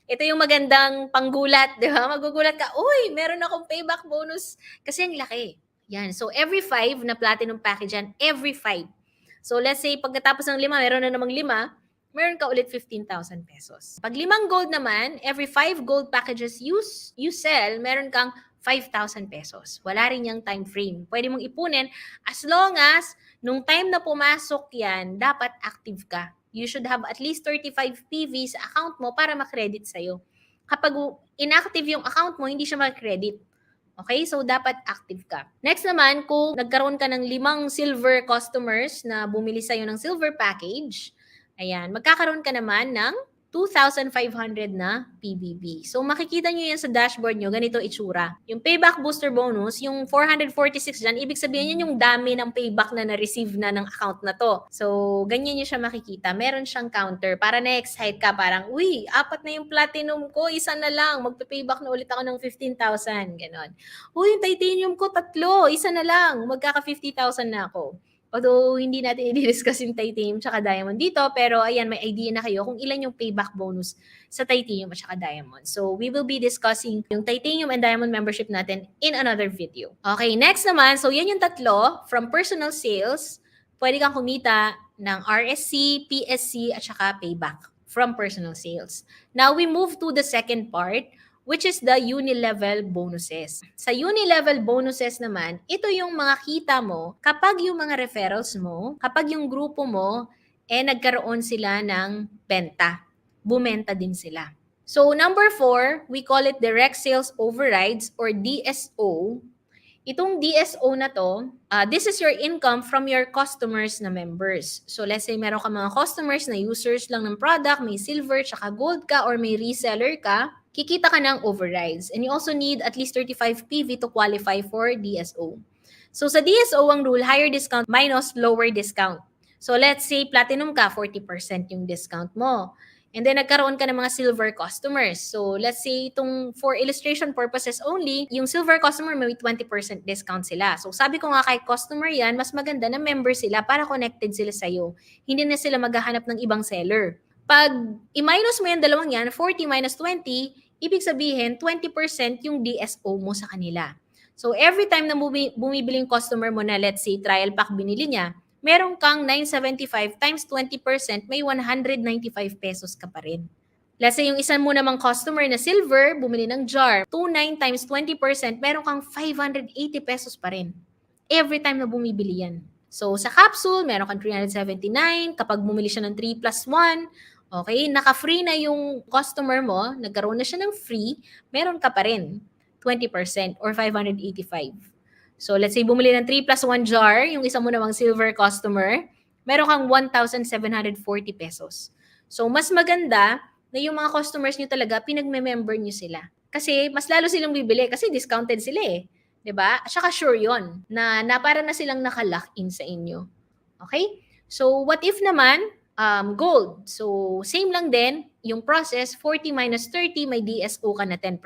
Ito yung magandang panggulat, di ba? Magugulat ka, uy, meron akong payback bonus kasi ang laki. Yan. So, every 5 na platinum package yan, every 5. So, let's say, pagkatapos ng 5, meron na namang 5, meron ka ulit 15,000 pesos. Pag 5 gold naman, every 5 gold packages you sell, meron kang 5,000 pesos. Wala rin yung time frame. Pwede mong ipunin as long as nung time na pumasok yan, dapat active ka. You should have at least 35 PV sa account mo para makredit sa'yo. Kapag inactive yung account mo, hindi siya makredit. Okay? So, dapat active ka. Next naman, kung nagkaroon ka ng 5 silver customers na bumili sa'yo ng silver package, ayan, magkakaroon ka naman ng 2,500 na PBB. So, makikita nyo yan sa dashboard nyo, ganito itsura. Yung payback booster bonus, yung 446 dyan, ibig sabihin yan yung dami ng payback na na-receive na ng account na to. So, ganyan nyo siya makikita. Meron siyang counter para na-excite ka. Parang, uy, 4 na yung platinum ko, 1 na lang. Magpa-payback na ulit ako ng 15,000. Ganon. Uy, yung titanium ko, 3. 1 na lang. Magkaka 50,000 na ako. Although, hindi natin i-discuss yung titanium tsaka diamond dito, pero ayan, may idea na kayo kung ilan yung payback bonus sa titanium at tsaka diamond. So, we will be discussing yung titanium and diamond membership natin in another video. Okay, next naman, so yan yung 3. From personal sales, pwede kang kumita ng RSC, PSC, at tsaka payback from personal sales. Now, we move to the second part, which is the uni-level bonuses. Sa uni-level bonuses naman, ito yung mga kita mo kapag yung mga referrals mo, kapag yung grupo mo, nagkaroon sila ng benta. Bumenta din sila. So, number 4, we call it direct sales overrides or DSO. Itong DSO na to, this is your income from your customers na members. So, let's say meron ka mga customers na users lang ng product, may silver, tsaka gold ka, or may reseller ka, kikita ka ng overrides. And you also need at least 35 PV to qualify for DSO. So, sa DSO, ang rule, higher discount minus lower discount. So, let's say platinum ka, 40% yung discount mo. And then, nagkaroon ka ng mga silver customers. So, let's say, itong for illustration purposes only, yung silver customer may 20% discount sila. So, sabi ko nga kay customer yan, mas maganda na member sila para connected sila sa'yo. Hindi na sila maghahanap ng ibang seller. Pag i-minus mo yung dalawang yan, 40 minus 20, ibig sabihin, 20% yung DSO mo sa kanila. So, every time na bumibili yung customer mo na, let's say, trial pack binili niya, meron kang 975 times 20%, may 195 pesos ka pa rin. Let's say, yung isa mo namang customer na silver, bumili ng jar, 29 times 20%, meron kang 580 pesos pa rin. Every time na bumibili yan. So, sa capsule, meron kang 379. Kapag bumili siya ng 3+1, okay, naka-free na yung customer mo, nagkaroon na siya ng free, meron ka pa rin 20% or 585. So, let's say bumili ng 3+1 jar, yung isa mo namang silver customer, meron kang 1,740 pesos. So, mas maganda na yung mga customers nyo talaga, pinagme-member nyo sila. Kasi, mas lalo silang bibili kasi discounted sila eh. 'Di ba? At saka sure 'yon na para na silang naka-lock in sa inyo. Okay? So, what if naman, gold. So, same lang din yung process, 40 minus 30, may DSO ka na 10%.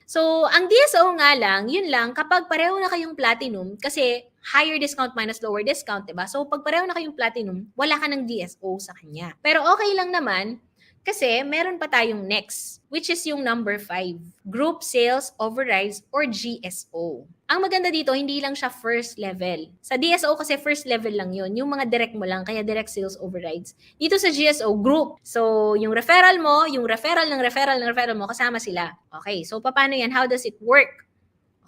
So, ang DSO nga lang, yun lang, kapag pareho na kayong platinum, kasi higher discount minus lower discount, diba? So, pag pareho na kayong platinum, wala ka ng DSO sa kanya. Pero okay lang naman, kasi meron pa tayong next, which is yung number 5, Group Sales Overrides or GSO. Ang maganda dito, hindi lang siya first level. Sa DSO kasi first level lang yun. Yung mga direct mo lang, kaya direct sales overrides. Dito sa GSO, group. So, yung referral mo, yung referral ng referral ng referral mo, kasama sila. Okay, so paano yan? How does it work?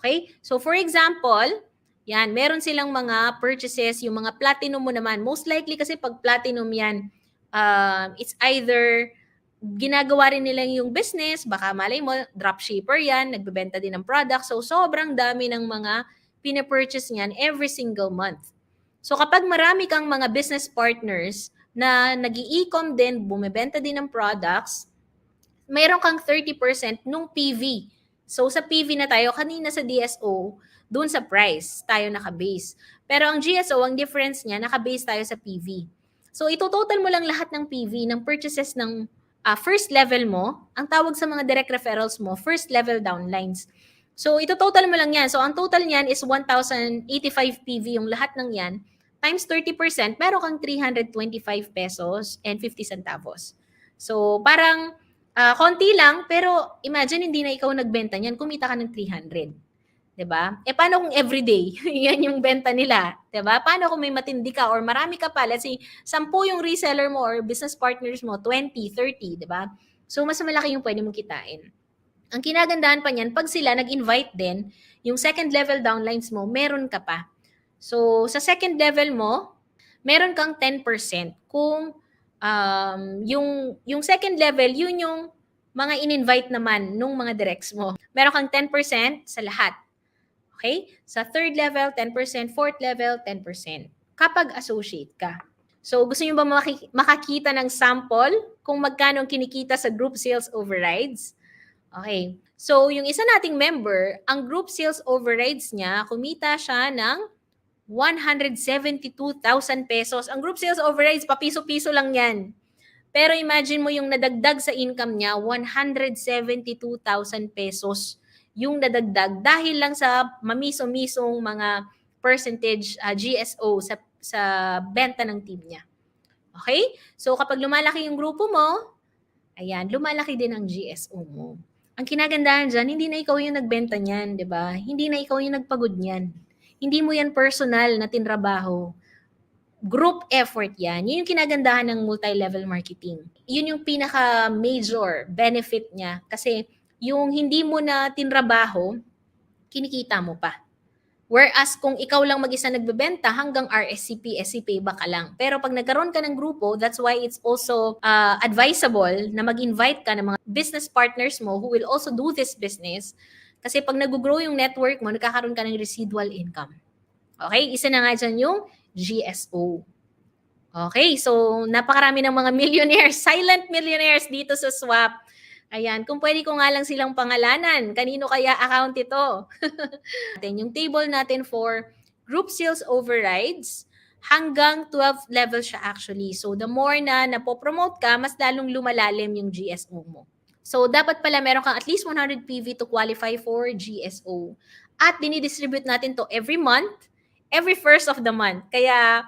Okay, so for example, yan, meron silang mga purchases, yung mga platinum mo naman. Most likely kasi pag platinum yan, it's either ginagawa rin nila yung business, baka malay mo, dropshipper yan, nagbebenta din ng product. So, sobrang dami ng mga pinapurchase niyan every single month. So, kapag marami kang mga business partners na nag-i-e-com din, bumibenta din ng products, mayroon kang 30% nung PV. So, sa PV na tayo, kanina sa DSO, dun sa price, tayo naka-base. Pero ang GSO, ang difference niya, naka-base tayo sa PV. So, ito-total mo lang lahat ng PV, ng purchases ng first level mo, ang tawag sa mga direct referrals mo, first level downlines. So, ito total mo lang yan. So, ang total niyan is 1,085 PV yung lahat ng yan. Times 30%, meron kang 325 pesos and 50 centavos. So, parang konti lang, pero imagine hindi na ikaw nagbenta niyan, kumita ka ng 300. 'Di ba? Paano kung everyday? Yan yung benta nila, 'di ba? Paano kung may matindi ka or marami ka pa, let's say 10 yung reseller mo or business partners mo, 20, 30, 'di ba? So mas malaki yung pwede mong kitain. Ang kinagandahan pa niyan, pag sila nag-invite din, yung second level downlines mo, meron ka pa. So sa second level mo, meron kang 10% kung yung second level, yun yung mga in-invite naman nung mga directs mo. Meron kang 10% sa lahat. Okay? Sa third level, 10%. Fourth level, 10%. Kapag associate ka. So, gusto nyo ba makakita ng sample kung magkano kinikita sa group sales overrides? Okay. So, yung isa nating member, ang group sales overrides niya, kumita siya ng 172,000 pesos. Ang group sales overrides, papiso-piso lang yan. Pero imagine mo yung nadagdag sa income niya, 172,000 pesos yung nadagdag dahil lang sa mamiso-misong mga percentage GSO sa benta ng team niya. Okay? So kapag lumalaki yung grupo mo, ayan, lumalaki din ang GSO mo. Ang kinagandahan dyan, hindi na ikaw yung nagbenta niyan, di ba? Hindi na ikaw yung nagpagod niyan. Hindi mo yan personal na tinrabaho. Group effort yan. Yun yung kinagandahan ng multi-level marketing. Yun yung pinaka-major benefit niya. Kasi yung hindi mo na tinrabaho, kinikita mo pa. Whereas kung ikaw lang mag-isa nagbebenta, hanggang RSCP, SCP ba ka lang. Pero pag nagkaroon ka ng grupo, that's why it's also advisable na mag-invite ka ng mga business partners mo who will also do this business. Kasi pag nag-grow yung network mo, nagkakaroon ka ng residual income. Okay? Isa na nga dyan yung GSO. Okay, so napakarami ng mga millionaires, silent millionaires dito sa Swap. Ayan, kung pwede ko nga lang silang pangalanan, kanino kaya account ito? Yung table natin for group sales overrides, hanggang 12 level siya actually. So the more na napopromote ka, mas lalong lumalalim yung GSO mo. So dapat pala meron kang at least 100 PV to qualify for GSO. At dinidistribute natin to every month, every first of the month. Kaya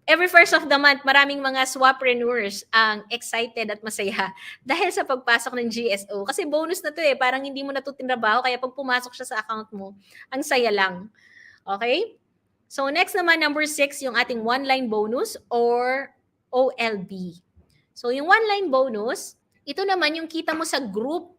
every first of the month, maraming mga swappreneurs ang excited at masaya dahil sa pagpasok ng GSO. Kasi bonus na to parang hindi mo na to tinrabaho, kaya pag pumasok siya sa account mo, ang saya lang. Okay? So next naman, number 6, yung ating one-line bonus or OLB. So yung one-line bonus, ito naman yung kita mo sa group,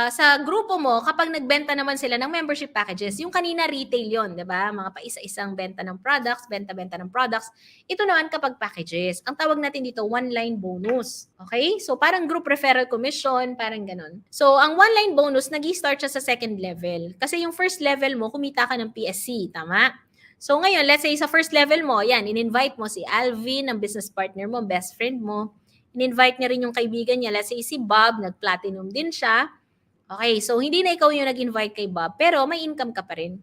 sa grupo mo kapag nagbenta naman sila ng membership packages. Yung kanina retail yon, 'di ba? Mga paisa-isang benta ng products, benta-benta ng products. Ito naman kapag packages. Ang tawag natin dito one-line bonus. Okay? So parang group referral commission, parang ganun. So ang one-line bonus, nag-i-start siya sa second level. Kasi yung first level mo, kumita ka ng PSC, tama? So ngayon, let's say sa first level mo, yan, in-invite mo si Alvin, ang business partner mo, best friend mo. In-invite niya rin yung kaibigan niya, let's say si Bob, nag-platinum din siya. Okay, so hindi na ikaw yung nag-invite kay Bob, pero may income ka pa rin.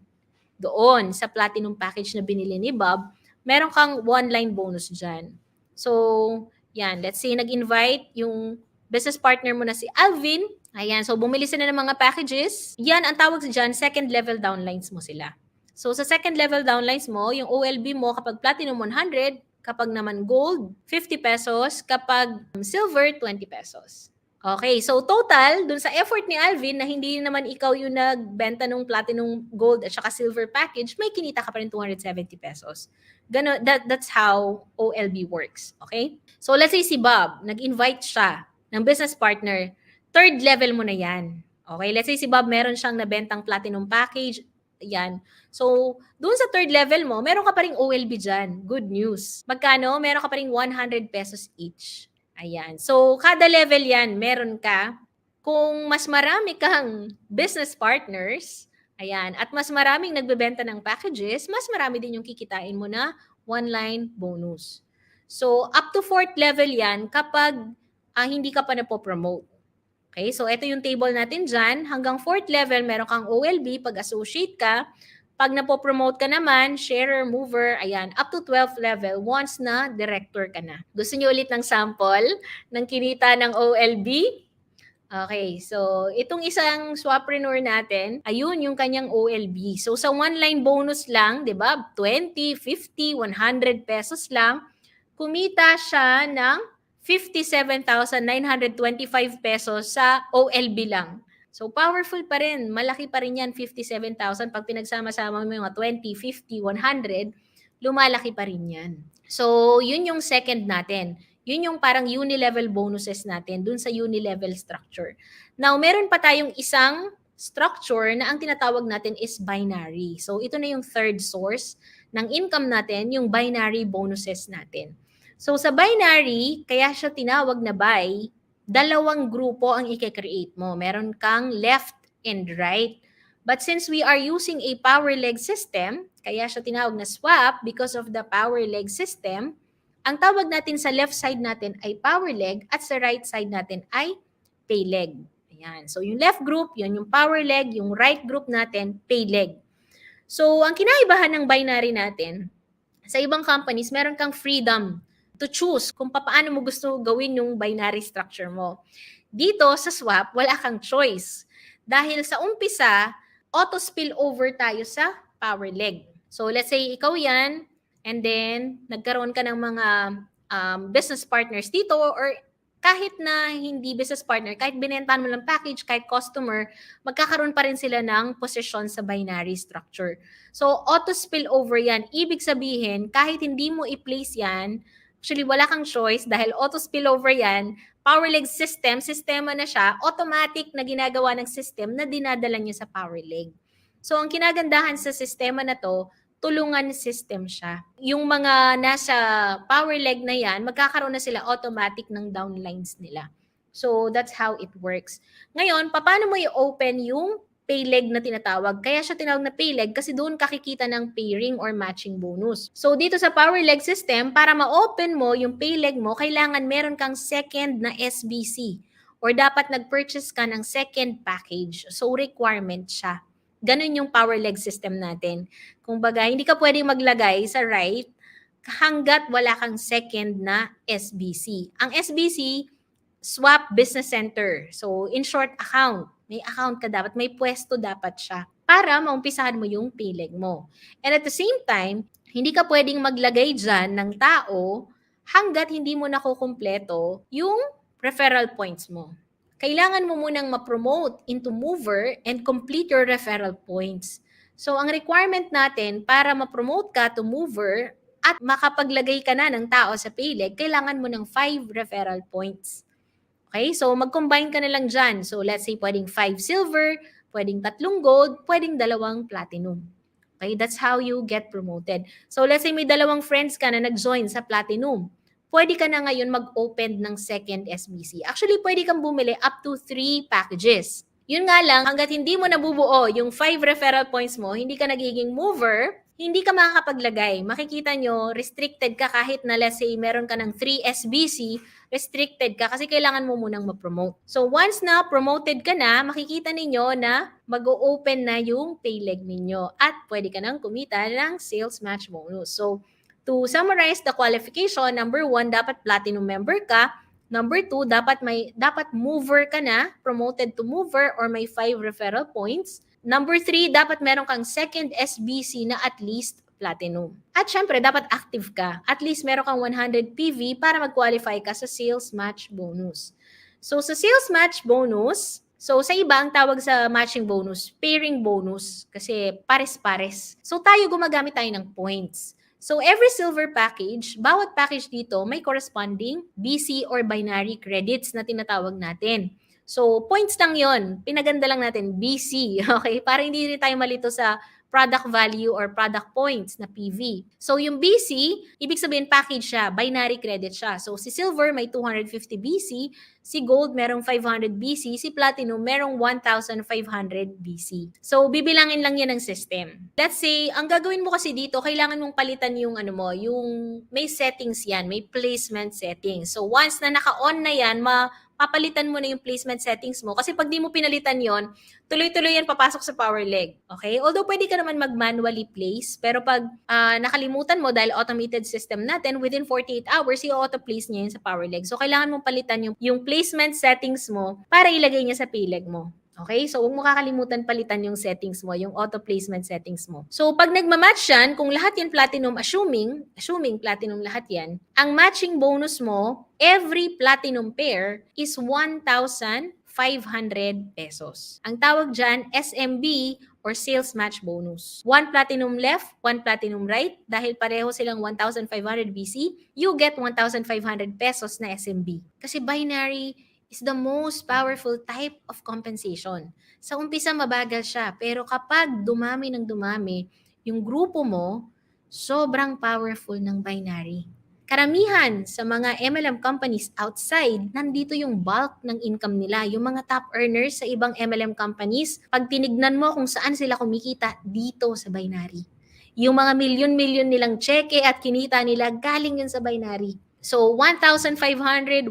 doon sa platinum package na binili ni Bob, meron kang one-line bonus dyan. So, yan. Let's say nag-invite yung business partner mo na si Alvin. Ayan. So, bumili sila ng mga packages. Yan, ang tawag dyan, second level downlines mo sila. So, sa second level downlines mo, yung OLB mo kapag platinum 100, kapag naman gold, 50 pesos. Kapag silver, 20 pesos. Okay, so total, dun sa effort ni Alvin na hindi naman ikaw yung nagbenta ng platinum, gold at saka silver package, may kinita ka pa rin 270 pesos. That's how OLB works. Okay? So let's say si Bob, nag-invite siya ng business partner, third level mo na yan. Okay? Let's say si Bob meron siyang nabentang platinum package, yan. So, doon sa third level mo, meron ka pa ring OLB dyan. Good news. Magkano? Meron ka pa ring 100 pesos each. Ayan. So, kada level yan, meron ka. Kung mas marami kang business partners, ayan, at mas maraming nagbebenta ng packages, mas marami din yung kikitain mo na one-line bonus. So, up to fourth level yan kapag hindi ka pa napopromote. Okay, so ito yung table natin dyan. Hanggang fourth level, meron kang OLB pag associate ka. Pag napopromote ka naman, sharer, mover, ayan, up to 12th level once na director ka na. Gusto niyo ulit ng sample ng kinita ng OLB? Okay, so itong isang swappreneur natin, ayun yung kanyang OLB. So sa one-line bonus lang, di ba? 20, 50, 100 pesos lang, kumita siya ng 57,925 pesos sa OLB lang. So, powerful pa rin. Malaki pa rin yan, 57,000. Pag pinagsama-sama mo yung 20, 50, 100, lumalaki pa rin yan. So, yun yung second natin. Yun yung parang uni-level bonuses natin dun sa uni-level structure. Now, meron pa tayong isang structure na ang tinatawag natin is binary. So, ito na yung third source ng income natin, yung binary bonuses natin. So sa binary, kaya siya tinawag na bi, dalawang grupo ang i-create mo. Meron kang left and right. But since we are using a power leg system, kaya siya tinawag na swap because of the power leg system, ang tawag natin sa left side natin ay power leg at sa right side natin ay pay leg. Ayan. So yung left group, yun yung power leg, yung right group natin, pay leg. So ang kinaibahan ng binary natin, sa ibang companies, meron kang freedom to choose kung paano mo gusto gawin yung binary structure mo. Dito sa swap, wala kang choice. Dahil sa umpisa, auto spill over tayo sa power leg. So let's say ikaw yan, and then nagkaroon ka ng mga business partners dito, or kahit na hindi business partner, kahit binentahan mo lang package, kahit customer, magkakaroon pa rin sila ng posisyon sa binary structure. So auto spill over yan. Ibig sabihin, kahit hindi mo i-place yan, actually, wala kang choice dahil auto spillover yan, power leg system, sistema na siya, automatic na ginagawa ng system na dinadala niya sa power leg. So, ang kinagandahan sa sistema na to, tulungan system siya. Yung mga nasa power leg na yan, magkakaroon na sila automatic ng downlines nila. So, that's how it works. Ngayon, paano mo i-open yung pay leg na tinatawag? Kaya siya tinawag na pay leg kasi doon kakikita ng pairing or matching bonus. So, dito sa power leg system, para ma-open mo yung pay leg mo, kailangan meron kang second na SBC or dapat nag-purchase ka ng second package. So, requirement siya. Ganun yung power leg system natin. Kung baga, hindi ka pwedeng maglagay sa right hanggat wala kang second na SBC. Ang SBC, Swap Business Center. So, in short, account. May account ka dapat, may pwesto dapat siya para maumpisahan mo yung pay leg mo. And at the same time, hindi ka pwedeng maglagay dyan ng tao hanggat hindi mo nakukumpleto yung referral points mo. Kailangan mo munang ma-promote into mover and complete your referral points. So, ang requirement natin para ma-promote ka to mover at makapaglagay ka na ng tao sa pay leg, kailangan mo ng 5 referral points. Okay? So, mag-combine ka na lang dyan. So, let's say pwedeng 5 silver, pwedeng 3 gold, pwedeng 2 platinum. Okay? That's how you get promoted. So, let's say may 2 friends ka na nag-join sa platinum. Pwede ka na ngayon mag-open ng second SBC. Actually, pwede kang bumili up to 3 packages. Yun nga lang, hanggat hindi mo nabubuo yung 5 referral points mo, hindi ka nagiging mover, hindi ka makakapaglagay. Makikita nyo, restricted ka kahit na let's say meron ka ng 3 SBC, restricted ka kasi kailangan mo munang ma-promote. So once na promoted ka na, makikita ninyo na mag-o-open na yung payleg ninyo at pwede ka nang kumita ng sales match bonus. So to summarize the qualification, number 1, dapat platinum member ka. Number 2, dapat mover ka na, promoted to mover or may 5 referral points. Number 3, dapat meron kang second SBC na at least platinum. At syempre, dapat active ka. At least meron kang 100 PV para mag-qualify ka sa sales match bonus. So sa sales match bonus, so sa iba ang tawag sa matching bonus, pairing bonus kasi pares-pares. So tayo gumagamit tayo ng points. So every silver package, bawat package dito may corresponding BC or binary credits na tinatawag natin. So points lang yon, pinaganda lang natin BC, okay? Para hindi rin tayo malito sa product value or product points na PV. So yung BC, ibig sabihin package siya, binary credit siya. So si silver may 250 BC, si gold merong 500 BC, si platinum merong 1,500 BC. So bibilangin lang yan ng system. Let's say, ang gagawin mo kasi dito, kailangan mong palitan yung yung may settings yan, may placement settings. So once na naka-on na yan, papalitan mo na yung placement settings mo. Kasi pag di mo pinalitan yon, tuloy-tuloy yan papasok sa power leg. Okay? Although pwede ka naman mag-manually place, pero pag nakalimutan mo dahil automated system natin, within 48 hours, i-auto-place niya yun sa power leg. So kailangan mong palitan yung placement settings mo para ilagay niya sa payleg mo. Okay? So, huwag mo kakalimutan palitan yung settings mo, yung auto-placement settings mo. So, pag nagmamatch yan, kung lahat yan platinum, assuming platinum lahat yan, ang matching bonus mo, every platinum pair is 1,500 pesos. Ang tawag dyan, SMB or sales match bonus. 1 platinum left, 1 platinum right. Dahil pareho silang 1,500 BC, you get 1,500 pesos na SMB. Kasi binary is the most powerful type of compensation. Sa umpisa mabagal siya, pero kapag dumami ng dumami, yung grupo mo, sobrang powerful ng binary. Karamihan sa mga MLM companies outside, nandito yung bulk ng income nila. Yung mga top earners sa ibang MLM companies, pag tinignan mo kung saan sila kumikita, dito sa binary. Yung mga milyon-milyon nilang cheque at kinita nila, galing yun sa binary. So, 1,500, 1,500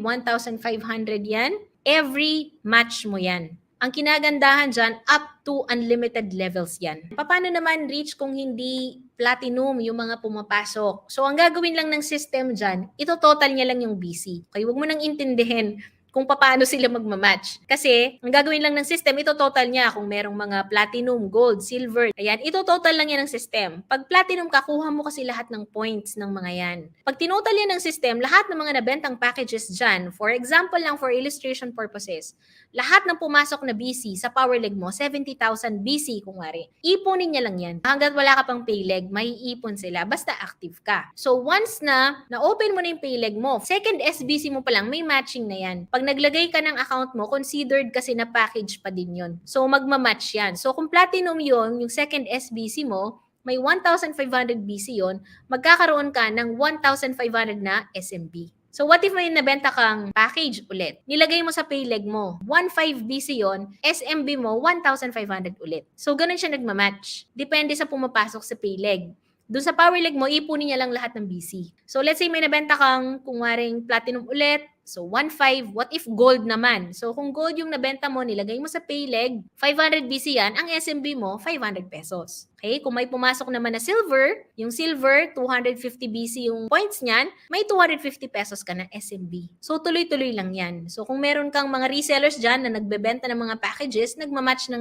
yan. Every match mo yan. Ang kinagandahan dyan, up to unlimited levels yan. Paano naman reach kung hindi platinum yung mga pumapasok? So, ang gagawin lang ng system dyan, ito total niya lang yung BC. Okay, huwag mo nang intindihin kung paano sila magmamatch. Kasi, ang gagawin lang ng system, ito total niya kung merong mga platinum, gold, silver. Ayan, ito total lang yan ng system. Pag platinum ka, kuha mo kasi lahat ng points ng mga yan. Pag tinotal yan ng system, lahat ng mga nabentang packages dyan, for example lang for illustration purposes, lahat ng pumasok na BC sa power leg mo, 70,000 BC kung wari. Ipunin niya lang yan. Hanggat wala ka pang pay leg, may ipon sila. Basta active ka. So once na na-open mo na yung pay leg mo, second SBC mo pa lang, may matching na yan. Pag naglagay ka ng account mo, considered kasi na package pa din yun. So magmamatch yan. So kung platinum yun, yung second SBC mo, may 1,500 BC yun, magkakaroon ka ng 1,500 na SMB. So what if may nabenta kang package ulit? Nilagay mo sa payleg mo, 1,500 BC yon, SMB mo 1,500 ulit. So ganun siya nagmamatch. Depende sa pumapasok sa payleg. Doon sa power leg mo, ipunin niya lang lahat ng BC. So let's say may nabenta kang kung waring platinum ulit, so 1,500. What if gold naman? So kung gold yung nabenta mo, nilagay mo sa payleg, 500 BC yan, ang SMB mo 500 pesos. Okay? Kung may pumasok naman na silver, yung silver 250 BC yung points niyan, may 250 pesos ka na SMB. So tuloy-tuloy lang yan. So kung meron kang mga resellers dyan na nagbebenta ng mga packages, nagmamatch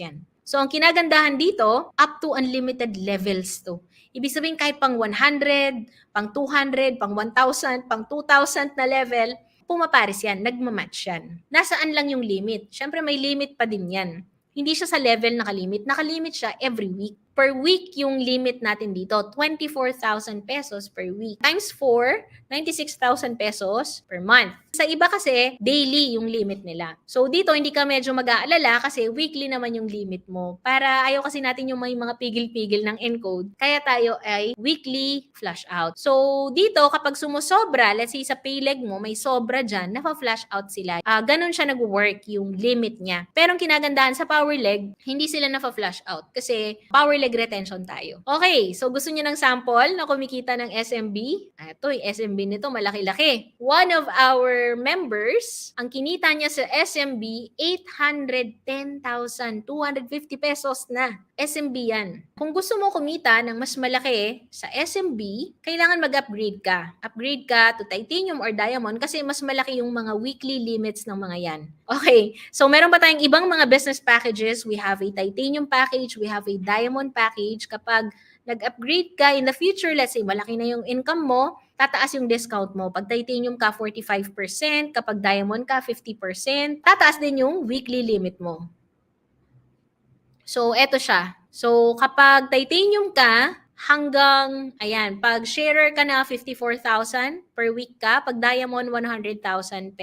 yan. So, ang kinagandahan dito, up to unlimited levels to. Ibig sabihin kahit pang 100, pang 200, pang 1,000, pang 2,000 na level, pumapares yan, nagmamatch yan. Nasaan lang yung limit? Siyempre may limit pa din yan. Hindi siya sa level nakalimit. Nakalimit siya every week. Per week yung limit natin dito, 24,000 pesos per week. Times 4, 96,000 pesos per month. Sa iba kasi, daily yung limit nila. So dito, hindi ka medyo mag-aalala kasi weekly naman yung limit mo. Para ayaw kasi natin yung may mga pigil-pigil ng encode. Kaya tayo ay weekly flash out. So dito, kapag sumusobra, let's say sa payleg mo, may sobra dyan, nafa-flash out sila. Ganun siya nag-work yung limit niya. Pero ang kinagandahan sa power leg, hindi sila nafa-flash out. Kasi power leg leg retention tayo. Okay, so gusto niyo ng sample na kumikita ng SMB? Ito, yung SMB nito malaki-laki. One of our members, ang kinita niya sa SMB, 810,250 pesos na. SMB yan. Kung gusto mo kumita ng mas malaki sa SMB, kailangan mag-upgrade ka. Upgrade ka to titanium or diamond kasi mas malaki yung mga weekly limits ng mga yan. Okay, so meron pa tayong ibang mga business packages. We have a titanium package, we have a diamond package. Kapag nag-upgrade ka in the future, let's say malaki na yung income mo, tataas yung discount mo. Pag titanium ka, 45%. Kapag diamond ka, 50%. Tataas din yung weekly limit mo. So, eto siya. So, kapag titanium ka, hanggang, ayan, pag sharer ka na 54,000 per week ka, pag diamond 100,000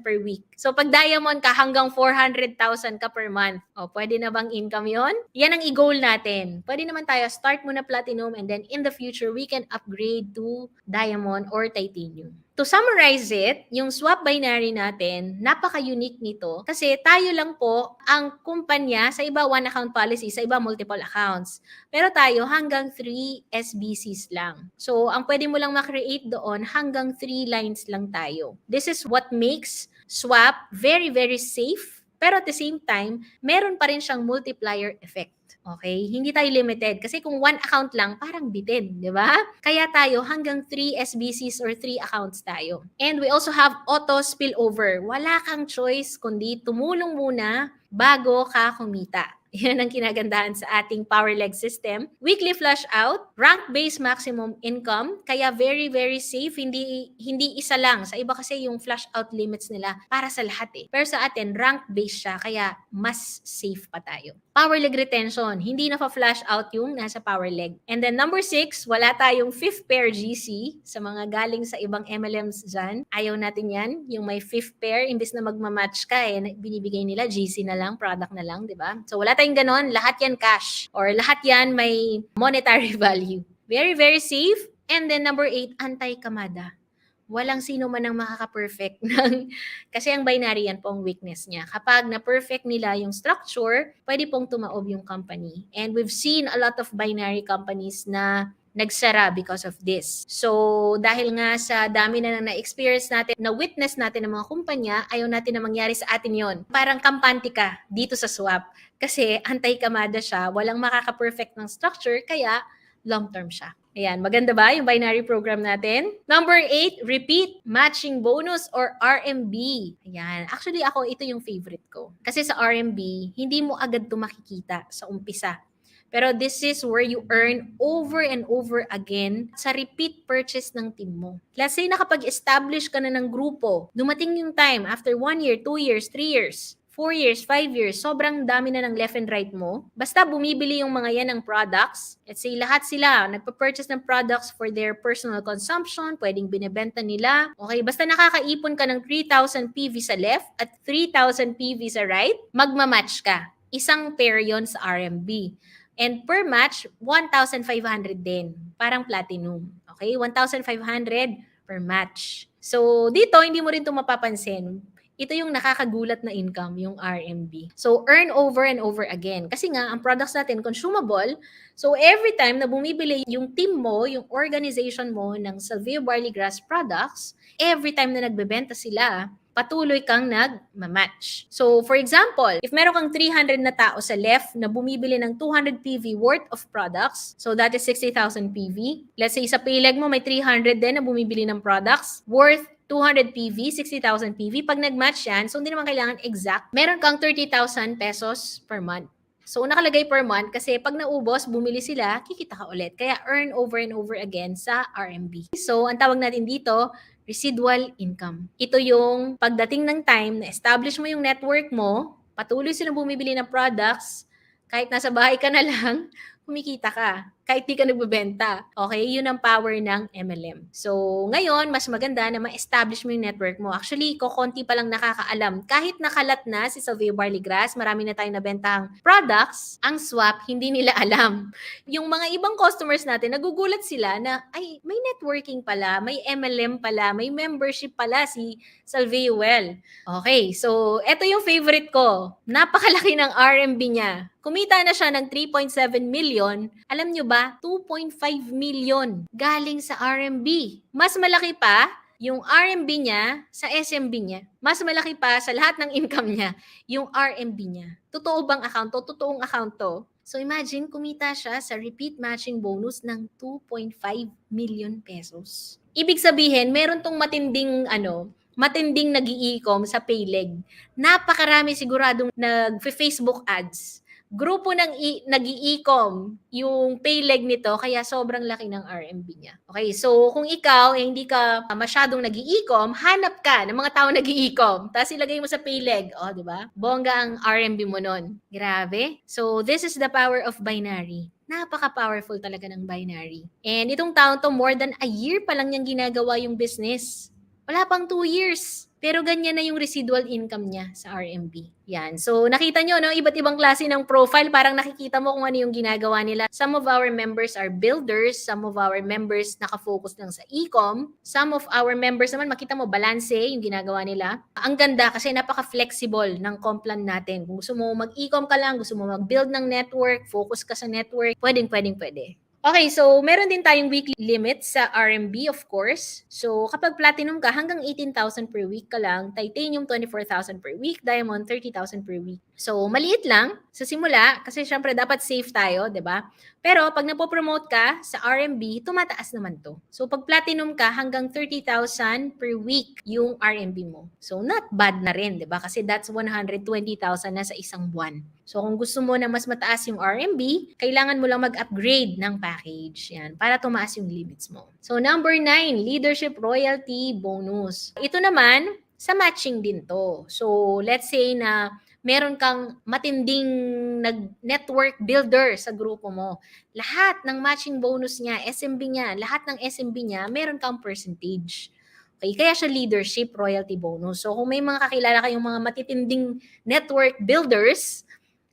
per week. So pag diamond ka hanggang 400,000 ka per month. O, pwede na bang income 'yon? Yan ang i-goal natin. Pwede naman tayo start muna platinum and then in the future we can upgrade to diamond or titanium. To summarize it, yung swap binary natin, napaka-unique nito kasi tayo lang po ang kumpanya, sa iba one account policy, sa iba multiple accounts. Pero tayo hanggang 3 SBCs lang. So, ang pwede mo lang makreate doon hanggang 3 lines lang tayo. This is what makes swap very, very safe. Pero at the same time, meron pa rin siyang multiplier effect. Okay? Hindi tayo limited. Kasi kung one account lang, parang bitin, di ba? Kaya tayo hanggang 3 SBCs or 3 accounts tayo. And we also have auto spillover. Wala kang choice kundi tumulong muna bago ka kumita. Yan ang kinagandahan sa ating power leg system. Weekly flush out, rank-based maximum income, kaya very, very safe. Hindi isa lang. Sa iba kasi yung flush out limits nila para sa lahat eh. Pero sa atin, rank-based siya, kaya mas safe pa tayo. Power leg retention, hindi na fa-flash out yung nasa power leg. And then number 6, wala tayong 5th pair GC sa mga galing sa ibang MLMs dyan. Ayaw natin yan, yung may 5th pair, imbis na magmamatch ka binibigay nila GC na lang, product na lang, di ba? So wala tayong ganon, lahat yan cash or lahat yan may monetary value. Very, very safe. And then number 8, anti-kamada. Walang sino man ang makaka-perfect ng, kasi ang binary yan po ang weakness niya. Kapag na-perfect nila yung structure, pwede pong tumaob yung company. And we've seen a lot of binary companies na nagsara because of this. So, dahil nga sa dami na na-experience natin, na-witness natin ng mga kumpanya, ayaw natin na mangyari sa atin yon. Parang kampante ka dito sa swap. Kasi anti-kamada siya, walang makaka-perfect ng structure, kaya long-term siya. Ayan, maganda ba yung binary program natin? Number 8, repeat matching bonus or RMB. Ayan, actually ako, ito yung favorite ko. Kasi sa RMB, hindi mo agad ito makikita sa umpisa. Pero this is where you earn over and over again sa repeat purchase ng team mo. Let's say nakapag-establish ka na ng grupo, dumating yung time after 1 year, 2 years, 3 years, 4 years, 5 years, sobrang dami na ng left and right mo. Basta bumibili yung mga yan ng products. Let's say lahat sila nagpa-purchase ng products for their personal consumption, pwedeng binebenta nila. Okay, basta nakakaipon ka ng 3,000 PV sa left at 3,000 PV sa right, magmamatch ka. Isang pair yon sa RMB. And per match, 1,500 din. Parang platinum. Okay? 1,500 per match. So, dito, hindi mo rin ito mapapansin. Ito yung nakakagulat na income, yung RMB. So, earn over and over again. Kasi nga, ang products natin, consumable. So, every time na bumibili yung team mo, yung organization mo ng Salvia Barley Grass products, every time na nagbebenta sila, patuloy kang nag-match. So, for example, if meron kang 300 na tao sa left na bumibili ng 200 PV worth of products, so that is 60,000 PV. Let's say sa payleg mo may 300 din na bumibili ng products worth 200 PV, 60,000 PV. Pag nag-match yan, so hindi naman kailangan exact, meron kang 30,000 pesos per month. So, nakalagay per month kasi pag naubos, bumili sila, kikita ka ulit. Kaya earn over and over again sa RMB. So, ang tawag natin dito, residual income. Ito yung pagdating ng time na establish mo yung network mo, patuloy silang bumibili ng products, kahit nasa bahay ka na lang, kumikita ka. kahit di ka nagbebenta. Okay? Yun ang power ng MLM. So, ngayon, mas maganda na ma-establish mo yung network mo. Actually, kokonti pa lang nakakaalam. Kahit nakalat na si Salvia Barley Grass, marami na tayong nabentang products, ang swap, hindi nila alam. Yung mga ibang customers natin, nagugulat sila na, ay, may networking pala, may MLM pala, may membership pala si Salvia Well. Okay, so eto yung favorite ko. Napakalaki ng RMB niya. Kumita na siya ng 3.7 million. Alam nyo ba, 2.5 million galing sa RMB. Mas malaki pa yung RMB niya sa SMB niya. Mas malaki pa sa lahat ng income niya yung RMB niya. Totoo bang account to? Totoong account to. So imagine, kumita siya sa repeat matching bonus ng 2.5 million pesos. Ibig sabihin, meron tong matinding nag-i-e-com sa Payleg. Napakarami siguradong nag-Facebook ads. Grupo ng nag-i-e-com yung Payleg nito, kaya sobrang laki ng RMB niya. Okay, so kung ikaw hindi ka masyadong nag-i-e-com, hanap ka ng mga tao nag-i-e-com, tapos ilagay mo sa Payleg. Oh, di ba? Bongga ang RMB mo nun. Grabe. So this is the power of binary. Napaka-powerful talaga ng binary. And itong taon to, more than a year pa lang niyang ginagawa yung business. Wala pang 2 years. Pero ganyan na yung residual income niya sa RMB. Yan. So, nakita nyo, no? Iba't ibang klase ng profile. Parang nakikita mo kung ano yung ginagawa nila. Some of our members are builders. Some of our members nakafocus lang sa e-com. Some of our members naman, makita mo, balance yung ginagawa nila. Ang ganda kasi napaka-flexible ng comp plan natin. Kung gusto mo mag-e-com ka lang, gusto mo mag-build ng network, focus ka sa network, pwede. Okay, so meron din tayong weekly limit sa RMB, of course. So kapag platinum ka, hanggang 18,000 per week ka lang, titanium 24,000 per week, diamond 30,000 per week. So maliit lang sa simula kasi syempre dapat safe tayo, 'di ba? Pero pag napopromote ka sa RMB, tumataas naman 'to. So pag platinum ka, hanggang 30,000 per week yung RMB mo. So not bad na rin, 'di ba? Kasi that's 120,000 na sa isang buwan. So kung gusto mo na mas mataas yung RMB, kailangan mo lang mag-upgrade ng package. Yan, para tumaas yung limits mo. So number 9, leadership royalty bonus. Ito naman, sa matching din to. So let's say na meron kang matinding network builder sa grupo mo. Lahat ng matching bonus niya, SMB niya, lahat ng SMB niya, meron kang percentage. Okay, kaya siya leadership royalty bonus. So kung may mga kakilala kayong mga matitinding network builders,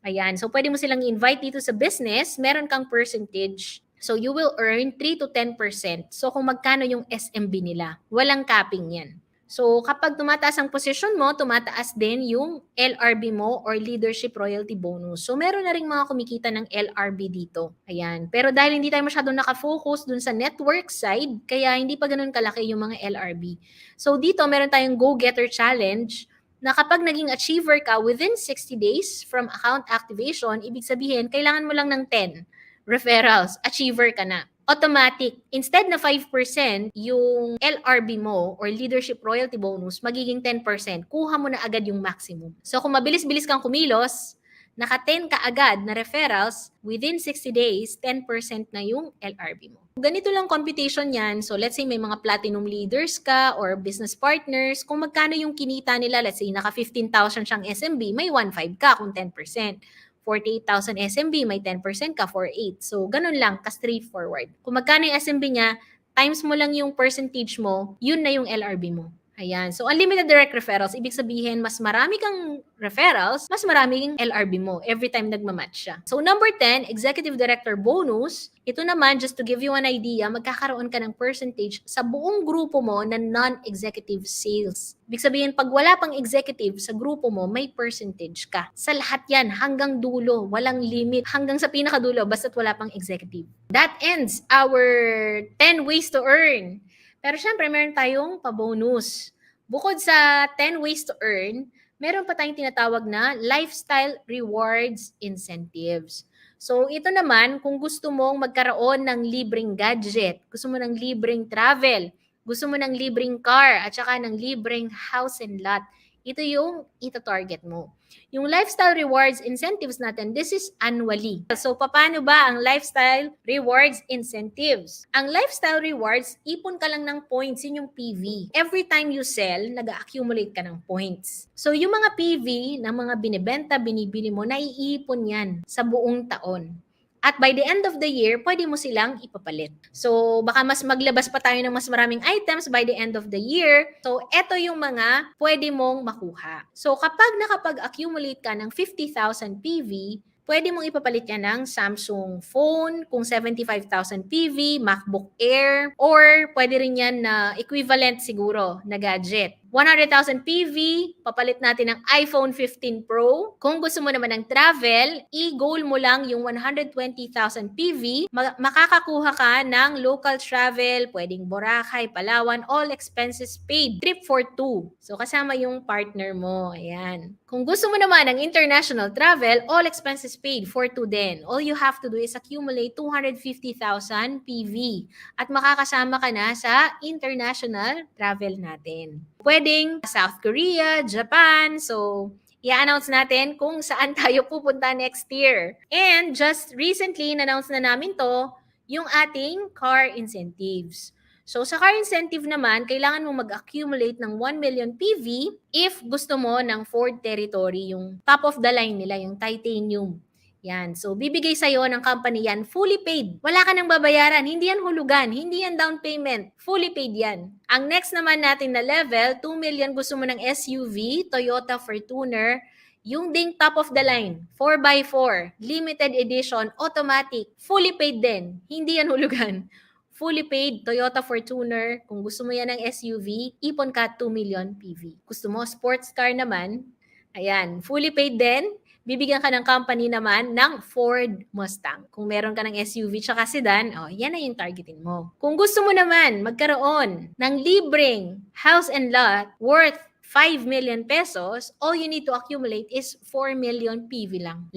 ayan, so pwede mo silang invite dito sa business, meron kang percentage. So you will earn 3 to 10%. So kung magkano yung SMB nila, walang capping yan. So kapag tumataas ang posisyon mo, tumataas din yung LRB mo or leadership royalty bonus. So meron na rin mga kumikita ng LRB dito. Ayan. Pero dahil hindi tayo masyadong nakafocus dun sa network side, kaya hindi pa ganun kalaki yung mga LRB. So dito meron tayong go-getter challenge na kapag naging achiever ka within 60 days from account activation, ibig sabihin, kailangan mo lang ng 10 referrals, achiever ka na. Automatic, instead na 5% yung LRB mo or leadership royalty bonus, magiging 10%. Kuha mo na agad yung maximum. So kung mabilis-bilis kang kumilos, naka-10 ka agad na referrals, within 60 days, 10% na yung LRB mo. Ganito lang computation yan. So let's say may mga platinum leaders ka or business partners, kung magkano yung kinita nila, let's say naka 15,000 siyang SMB, may 1.5 ka kung 10%. 48,000 SMB, may 10% ka for 8. So, ganun lang, ka-straightforward. Kung magkano yung SMB niya, times mo lang yung percentage mo, yun na yung LRB mo. Ayan. So, unlimited direct referrals, ibig sabihin, mas marami kang referrals, mas maraming LRB mo every time nagmamatch siya. So, number 10, executive director bonus. Ito naman, just to give you an idea, magkakaroon ka ng percentage sa buong grupo mo na non-executive sales. Ibig sabihin, pag wala pang executive sa grupo mo, may percentage ka. Sa lahat yan, hanggang dulo, walang limit. Hanggang sa pinakadulo, basta't wala pang executive. That ends our 10 ways to earn. Pero syempre, meron tayong pa-bonus. Bukod sa 10 ways to earn, meron pa tayong tinatawag na lifestyle rewards incentives. So ito naman, kung gusto mong magkaroon ng libreng gadget, gusto mo ng libreng travel, gusto mo ng libreng car, at saka ng libreng house and lot, ito yung ita-target mo. Yung lifestyle rewards incentives natin, this is annually. So, paano ba ang lifestyle rewards incentives? Ang lifestyle rewards, ipon ka lang ng points, yun yung PV. Every time you sell, nag-accumulate ka ng points. So, yung mga PV na mga binibenta, binibili mo, naiipon yan sa buong taon. At by the end of the year, pwede mo silang ipapalit. So, baka mas maglabas pa tayo ng mas maraming items by the end of the year. So, eto yung mga pwede mong makuha. So, kapag nakapag-accumulate ka ng 50,000 PV, pwede mong ipapalit yan ng Samsung phone kung 75,000 PV, MacBook Air, or pwede rin yan na equivalent siguro na gadget. 100,000 PV, papalit natin ng iPhone 15 Pro. Kung gusto mo naman ng travel, i-goal mo lang yung 120,000 PV, makakakuha ka ng local travel, pwedeng Boracay, Palawan, all expenses paid, trip for two. So kasama yung partner mo, ayan. Kung gusto mo naman ng international travel, all expenses paid for two din. All you have to do is accumulate 250,000 PV at makakasama ka na sa international travel natin. Pwedeng South Korea, Japan, so i-announce natin kung saan tayo pupunta next year. And just recently, na-announce na namin to, yung ating car incentives. So sa car incentive naman, kailangan mo mag-accumulate ng 1 million PV if gusto mo ng Ford Territory, yung top of the line nila, yung titanium. Yan. So, bibigay sa'yo ng company yan, fully paid. Wala ka nang babayaran. Hindi yan hulugan. Hindi yan down payment. Fully paid yan. Ang next naman natin na level, 2 million gusto mo ng SUV, Toyota Fortuner, yung ding top of the line, 4x4, limited edition, automatic, fully paid din. Hindi yan hulugan. Fully paid, Toyota Fortuner. Kung gusto mo yan ng SUV, ipon ka 2 million PV. Gusto mo sports car naman, ayan, fully paid din. Bibigyan ka ng company naman ng Ford Mustang. Kung meron ka ng SUV tsaka sedan, yan na yung targetin mo. Kung gusto mo naman magkaroon ng libreng house and lot worth 5 million pesos, all you need to accumulate is 4 million PV lang.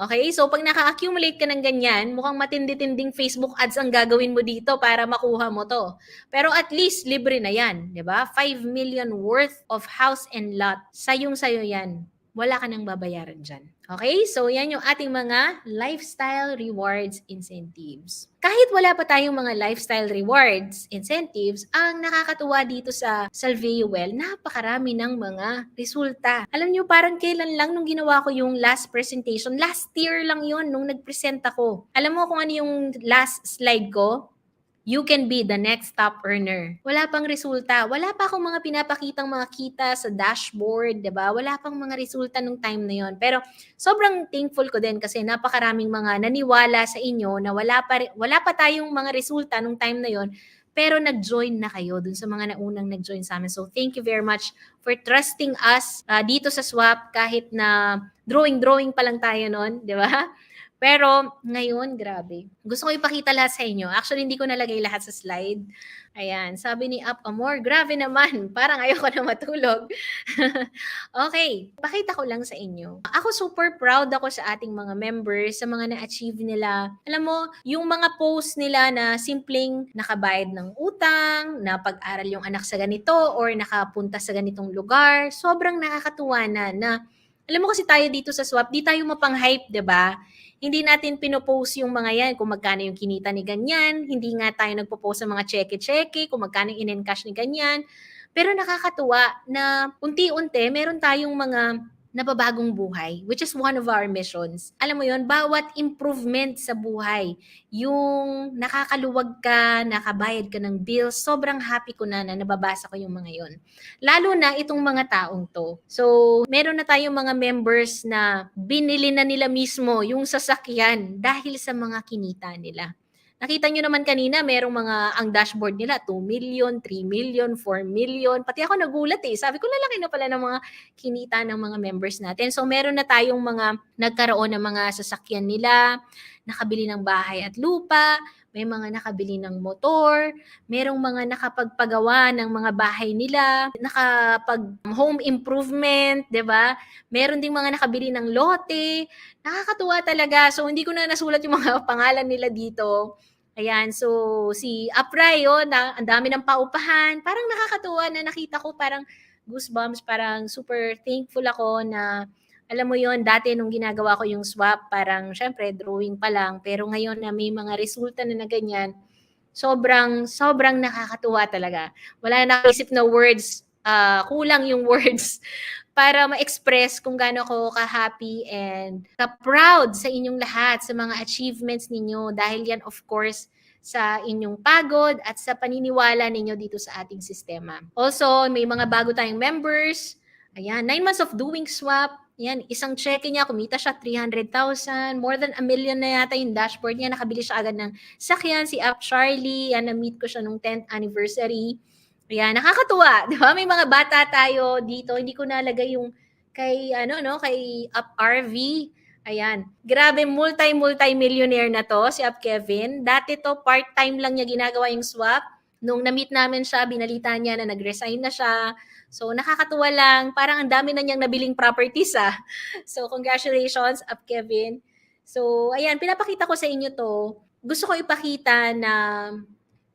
Okay? So, pag naka-accumulate ka ng ganyan, mukhang matindi-tinding Facebook ads ang gagawin mo dito para makuha mo to. Pero at least, libre na yan. Diba? 5 million worth of house and lot. Sayong-sayo yan. Wala ka nang babayaran dyan. Okay? So, yan yung ating mga lifestyle rewards incentives. Kahit wala pa tayong mga lifestyle rewards incentives, ang nakakatuwa dito sa Salveuel, napakarami ng mga resulta. Alam nyo, parang kailan lang nung ginawa ko yung last presentation, last year lang yon nung nag-present ako. Alam mo kung ano yung last slide ko? You can be the next top earner. Wala pang resulta. Wala pa akong mga pinapakitang mga kita sa dashboard, 'di ba? Wala pang mga resulta nung time na 'yon. Pero sobrang thankful ko din kasi napakaraming mga naniwala sa inyo na wala pa tayong mga resulta nung time na 'yon. Pero nag-join na kayo dun sa mga naunang nag-join sa amin. So thank you very much for trusting us dito sa Swap kahit na drawing pa lang tayo noon, 'di ba? Pero ngayon, grabe. Gusto ko ipakita lahat sa inyo. Actually, hindi ko nalagay lahat sa slide. Ayan, sabi ni Up Amor, grabe naman. Parang ayoko na matulog. Okay, pakita ko lang sa inyo. Ako super proud ako sa ating mga members, sa mga na-achieve nila. Alam mo, yung mga post nila na simpleng nakabayad ng utang, na pag-aral yung anak sa ganito, or nakapunta sa ganitong lugar, sobrang nakakatuwa na alam mo kasi tayo dito sa Swap, di tayo mapang-hype, 'di ba? Hindi natin pinopost yung mga yan kung magkano yung kinita ni ganyan. Hindi nga tayo nagpo-post ng mga cheque-cheque kung magkano yung in-encash ni ganyan. Pero nakakatuwa na unti-unti meron tayong mga nababagong buhay, which is one of our missions. Alam mo yon, bawat improvement sa buhay, yung nakakaluwag ka, nakabayad ka ng bills, sobrang happy ko na nababasa ko yung mga yon. Lalo na itong mga taong to. So, meron na tayong mga members na binili na nila mismo yung sasakyan dahil sa mga kinita nila. Nakita nyo naman kanina, merong mga, ang dashboard nila, 2 million, 3 million, 4 million. Pati ako nagulat eh. Sabi ko, lalaki na pala ng mga kinita ng mga members natin. So, meron na tayong mga nagkaroon ng mga sasakyan nila, nakabili ng bahay at lupa, may mga nakabili ng motor, merong mga nakapagpagawa ng mga bahay nila, nakapag home improvement, 'di ba? Meron ding mga nakabili ng lote. Nakakatuwa talaga. So hindi ko na nasulat yung mga pangalan nila dito. Ayan, so si Apray, na ang dami ng paupahan. Parang nakakatuwa na nakita ko, parang goosebumps, parang super thankful ako na alam mo yon, dati nung ginagawa ko yung swap, parang syempre drawing pa lang, pero ngayon na may mga resulta na ganyan, sobrang nakakatuwa talaga. Wala na isip na words, kulang yung words para ma-express kung gaano ako ka-happy and ka-proud sa inyong lahat, sa mga achievements ninyo. Dahil yan, of course, sa inyong pagod at sa paniniwala ninyo dito sa ating sistema. Also, may mga bago tayong members. Ayan, 9 months of doing swap. Yan, isang check niya, kumita siya 300,000. More than 1 million na yata yung dashboard niya. Nakabili siya agad ng sakyan, si Up Charlie. Yan, na-meet ko siya nung 10th anniversary. Ayan, nakakatuwa. Di ba? May mga bata tayo dito. Hindi ko nalagay yung kay, kay Up RV. Ayan. Grabe, multi-millionaire na to, si Up Kevin. Dati to, part-time lang niya ginagawa yung swap. Nung na-meet namin siya, binalita niya na nag-resign na siya. So, nakakatuwa lang. Parang ang dami na niyang nabiling properties, ah. So, congratulations, Up Kevin. So, ayan, pinapakita ko sa inyo to. Gusto ko ipakita na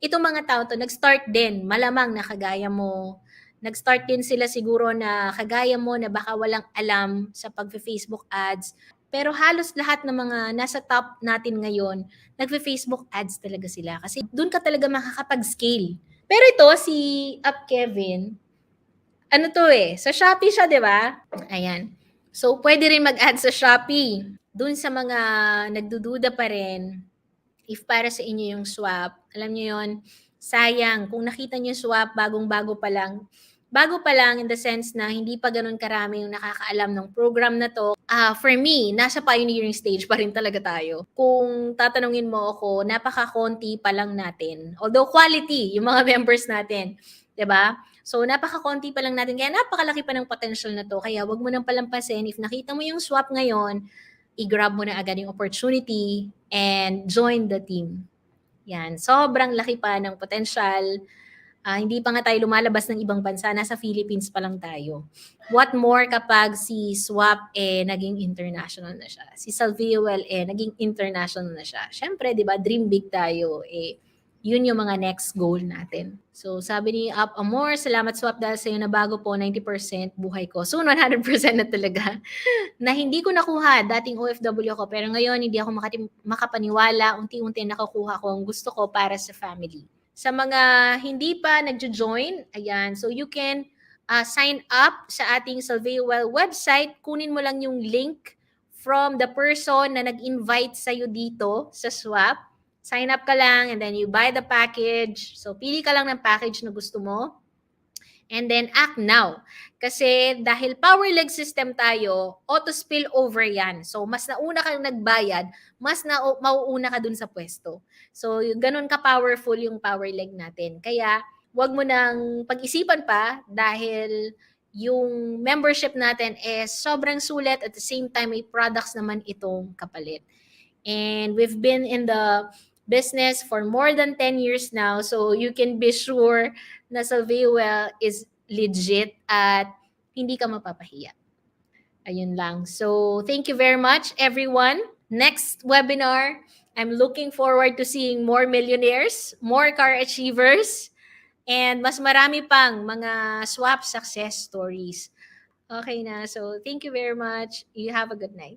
itong mga tao to, nag-start din, malamang na kagaya mo. Nag-start din sila siguro na kagaya mo na baka walang alam sa pag-Facebook ads. Pero halos lahat ng mga nasa top natin ngayon, nagfe-Facebook ads talaga sila. Kasi doon ka talaga makakapag-scale. Pero ito, si Up Kevin, ano to sa Shopee siya, di ba? Ayan. So, pwede rin mag-add sa Shopee. Doon sa mga nagdududa pa rin, if para sa inyo yung swap, alam niyo yon, sayang. Kung nakita niyo yung swap, bagong-bago pa lang. Bago pa lang in the sense na hindi pa ganun karami yung nakakaalam ng program na to. For me, nasa pioneering stage pa rin talaga tayo. Kung tatanungin mo ako, napaka-konti pa lang natin. Although quality, yung mga members natin. 'Di ba? So, napaka-konti pa lang natin. Kaya napakalaki pa ng potential na to. Kaya wag mo nang palampasin. If nakita mo yung swap ngayon, i-grab mo na agad yung opportunity and join the team. Yan. Sobrang laki pa ng potential. Hindi pa nga tayo lumalabas ng ibang bansa. Nasa Philippines pa lang tayo. What more kapag si Swap naging international na siya. Si Salviewell naging international na siya. Siyempre, di ba, dream big tayo. Yun yung mga next goal natin. So, sabi ni Up Amor, salamat Swap dahil sa'yo na bago po 90% buhay ko. Soon 100% na talaga. Na hindi ko nakuha. Dating OFW ako. Pero ngayon, hindi ako makapaniwala. Unti-unti nakukuha ko ang gusto ko para sa family. Sa mga hindi pa nagjo-join, ayan, so you can sign up sa ating Salviewell website. Kunin mo lang yung link from the person na nag-invite sa'yo dito sa swap. Sign up ka lang and then you buy the package. So, pili ka lang ng package na gusto mo. And then act now. Kasi dahil power leg system tayo, auto spill over yan. So, mas nauna kang nagbayad, mas mauuna ka dun sa pwesto. So, ganun ka-powerful yung power leg natin. Kaya, wag mo nang pag-isipan pa dahil yung membership natin is sobrang sulit at the same time may products naman itong kapalit. And we've been in the business for more than 10 years now. So you can be sure na Salviewell is legit at hindi ka mapapahiya. Ayun lang. So thank you very much, everyone. Next webinar, I'm looking forward to seeing more millionaires, more car achievers, and mas marami pang mga swap success stories. Okay na. So thank you very much. You have a good night.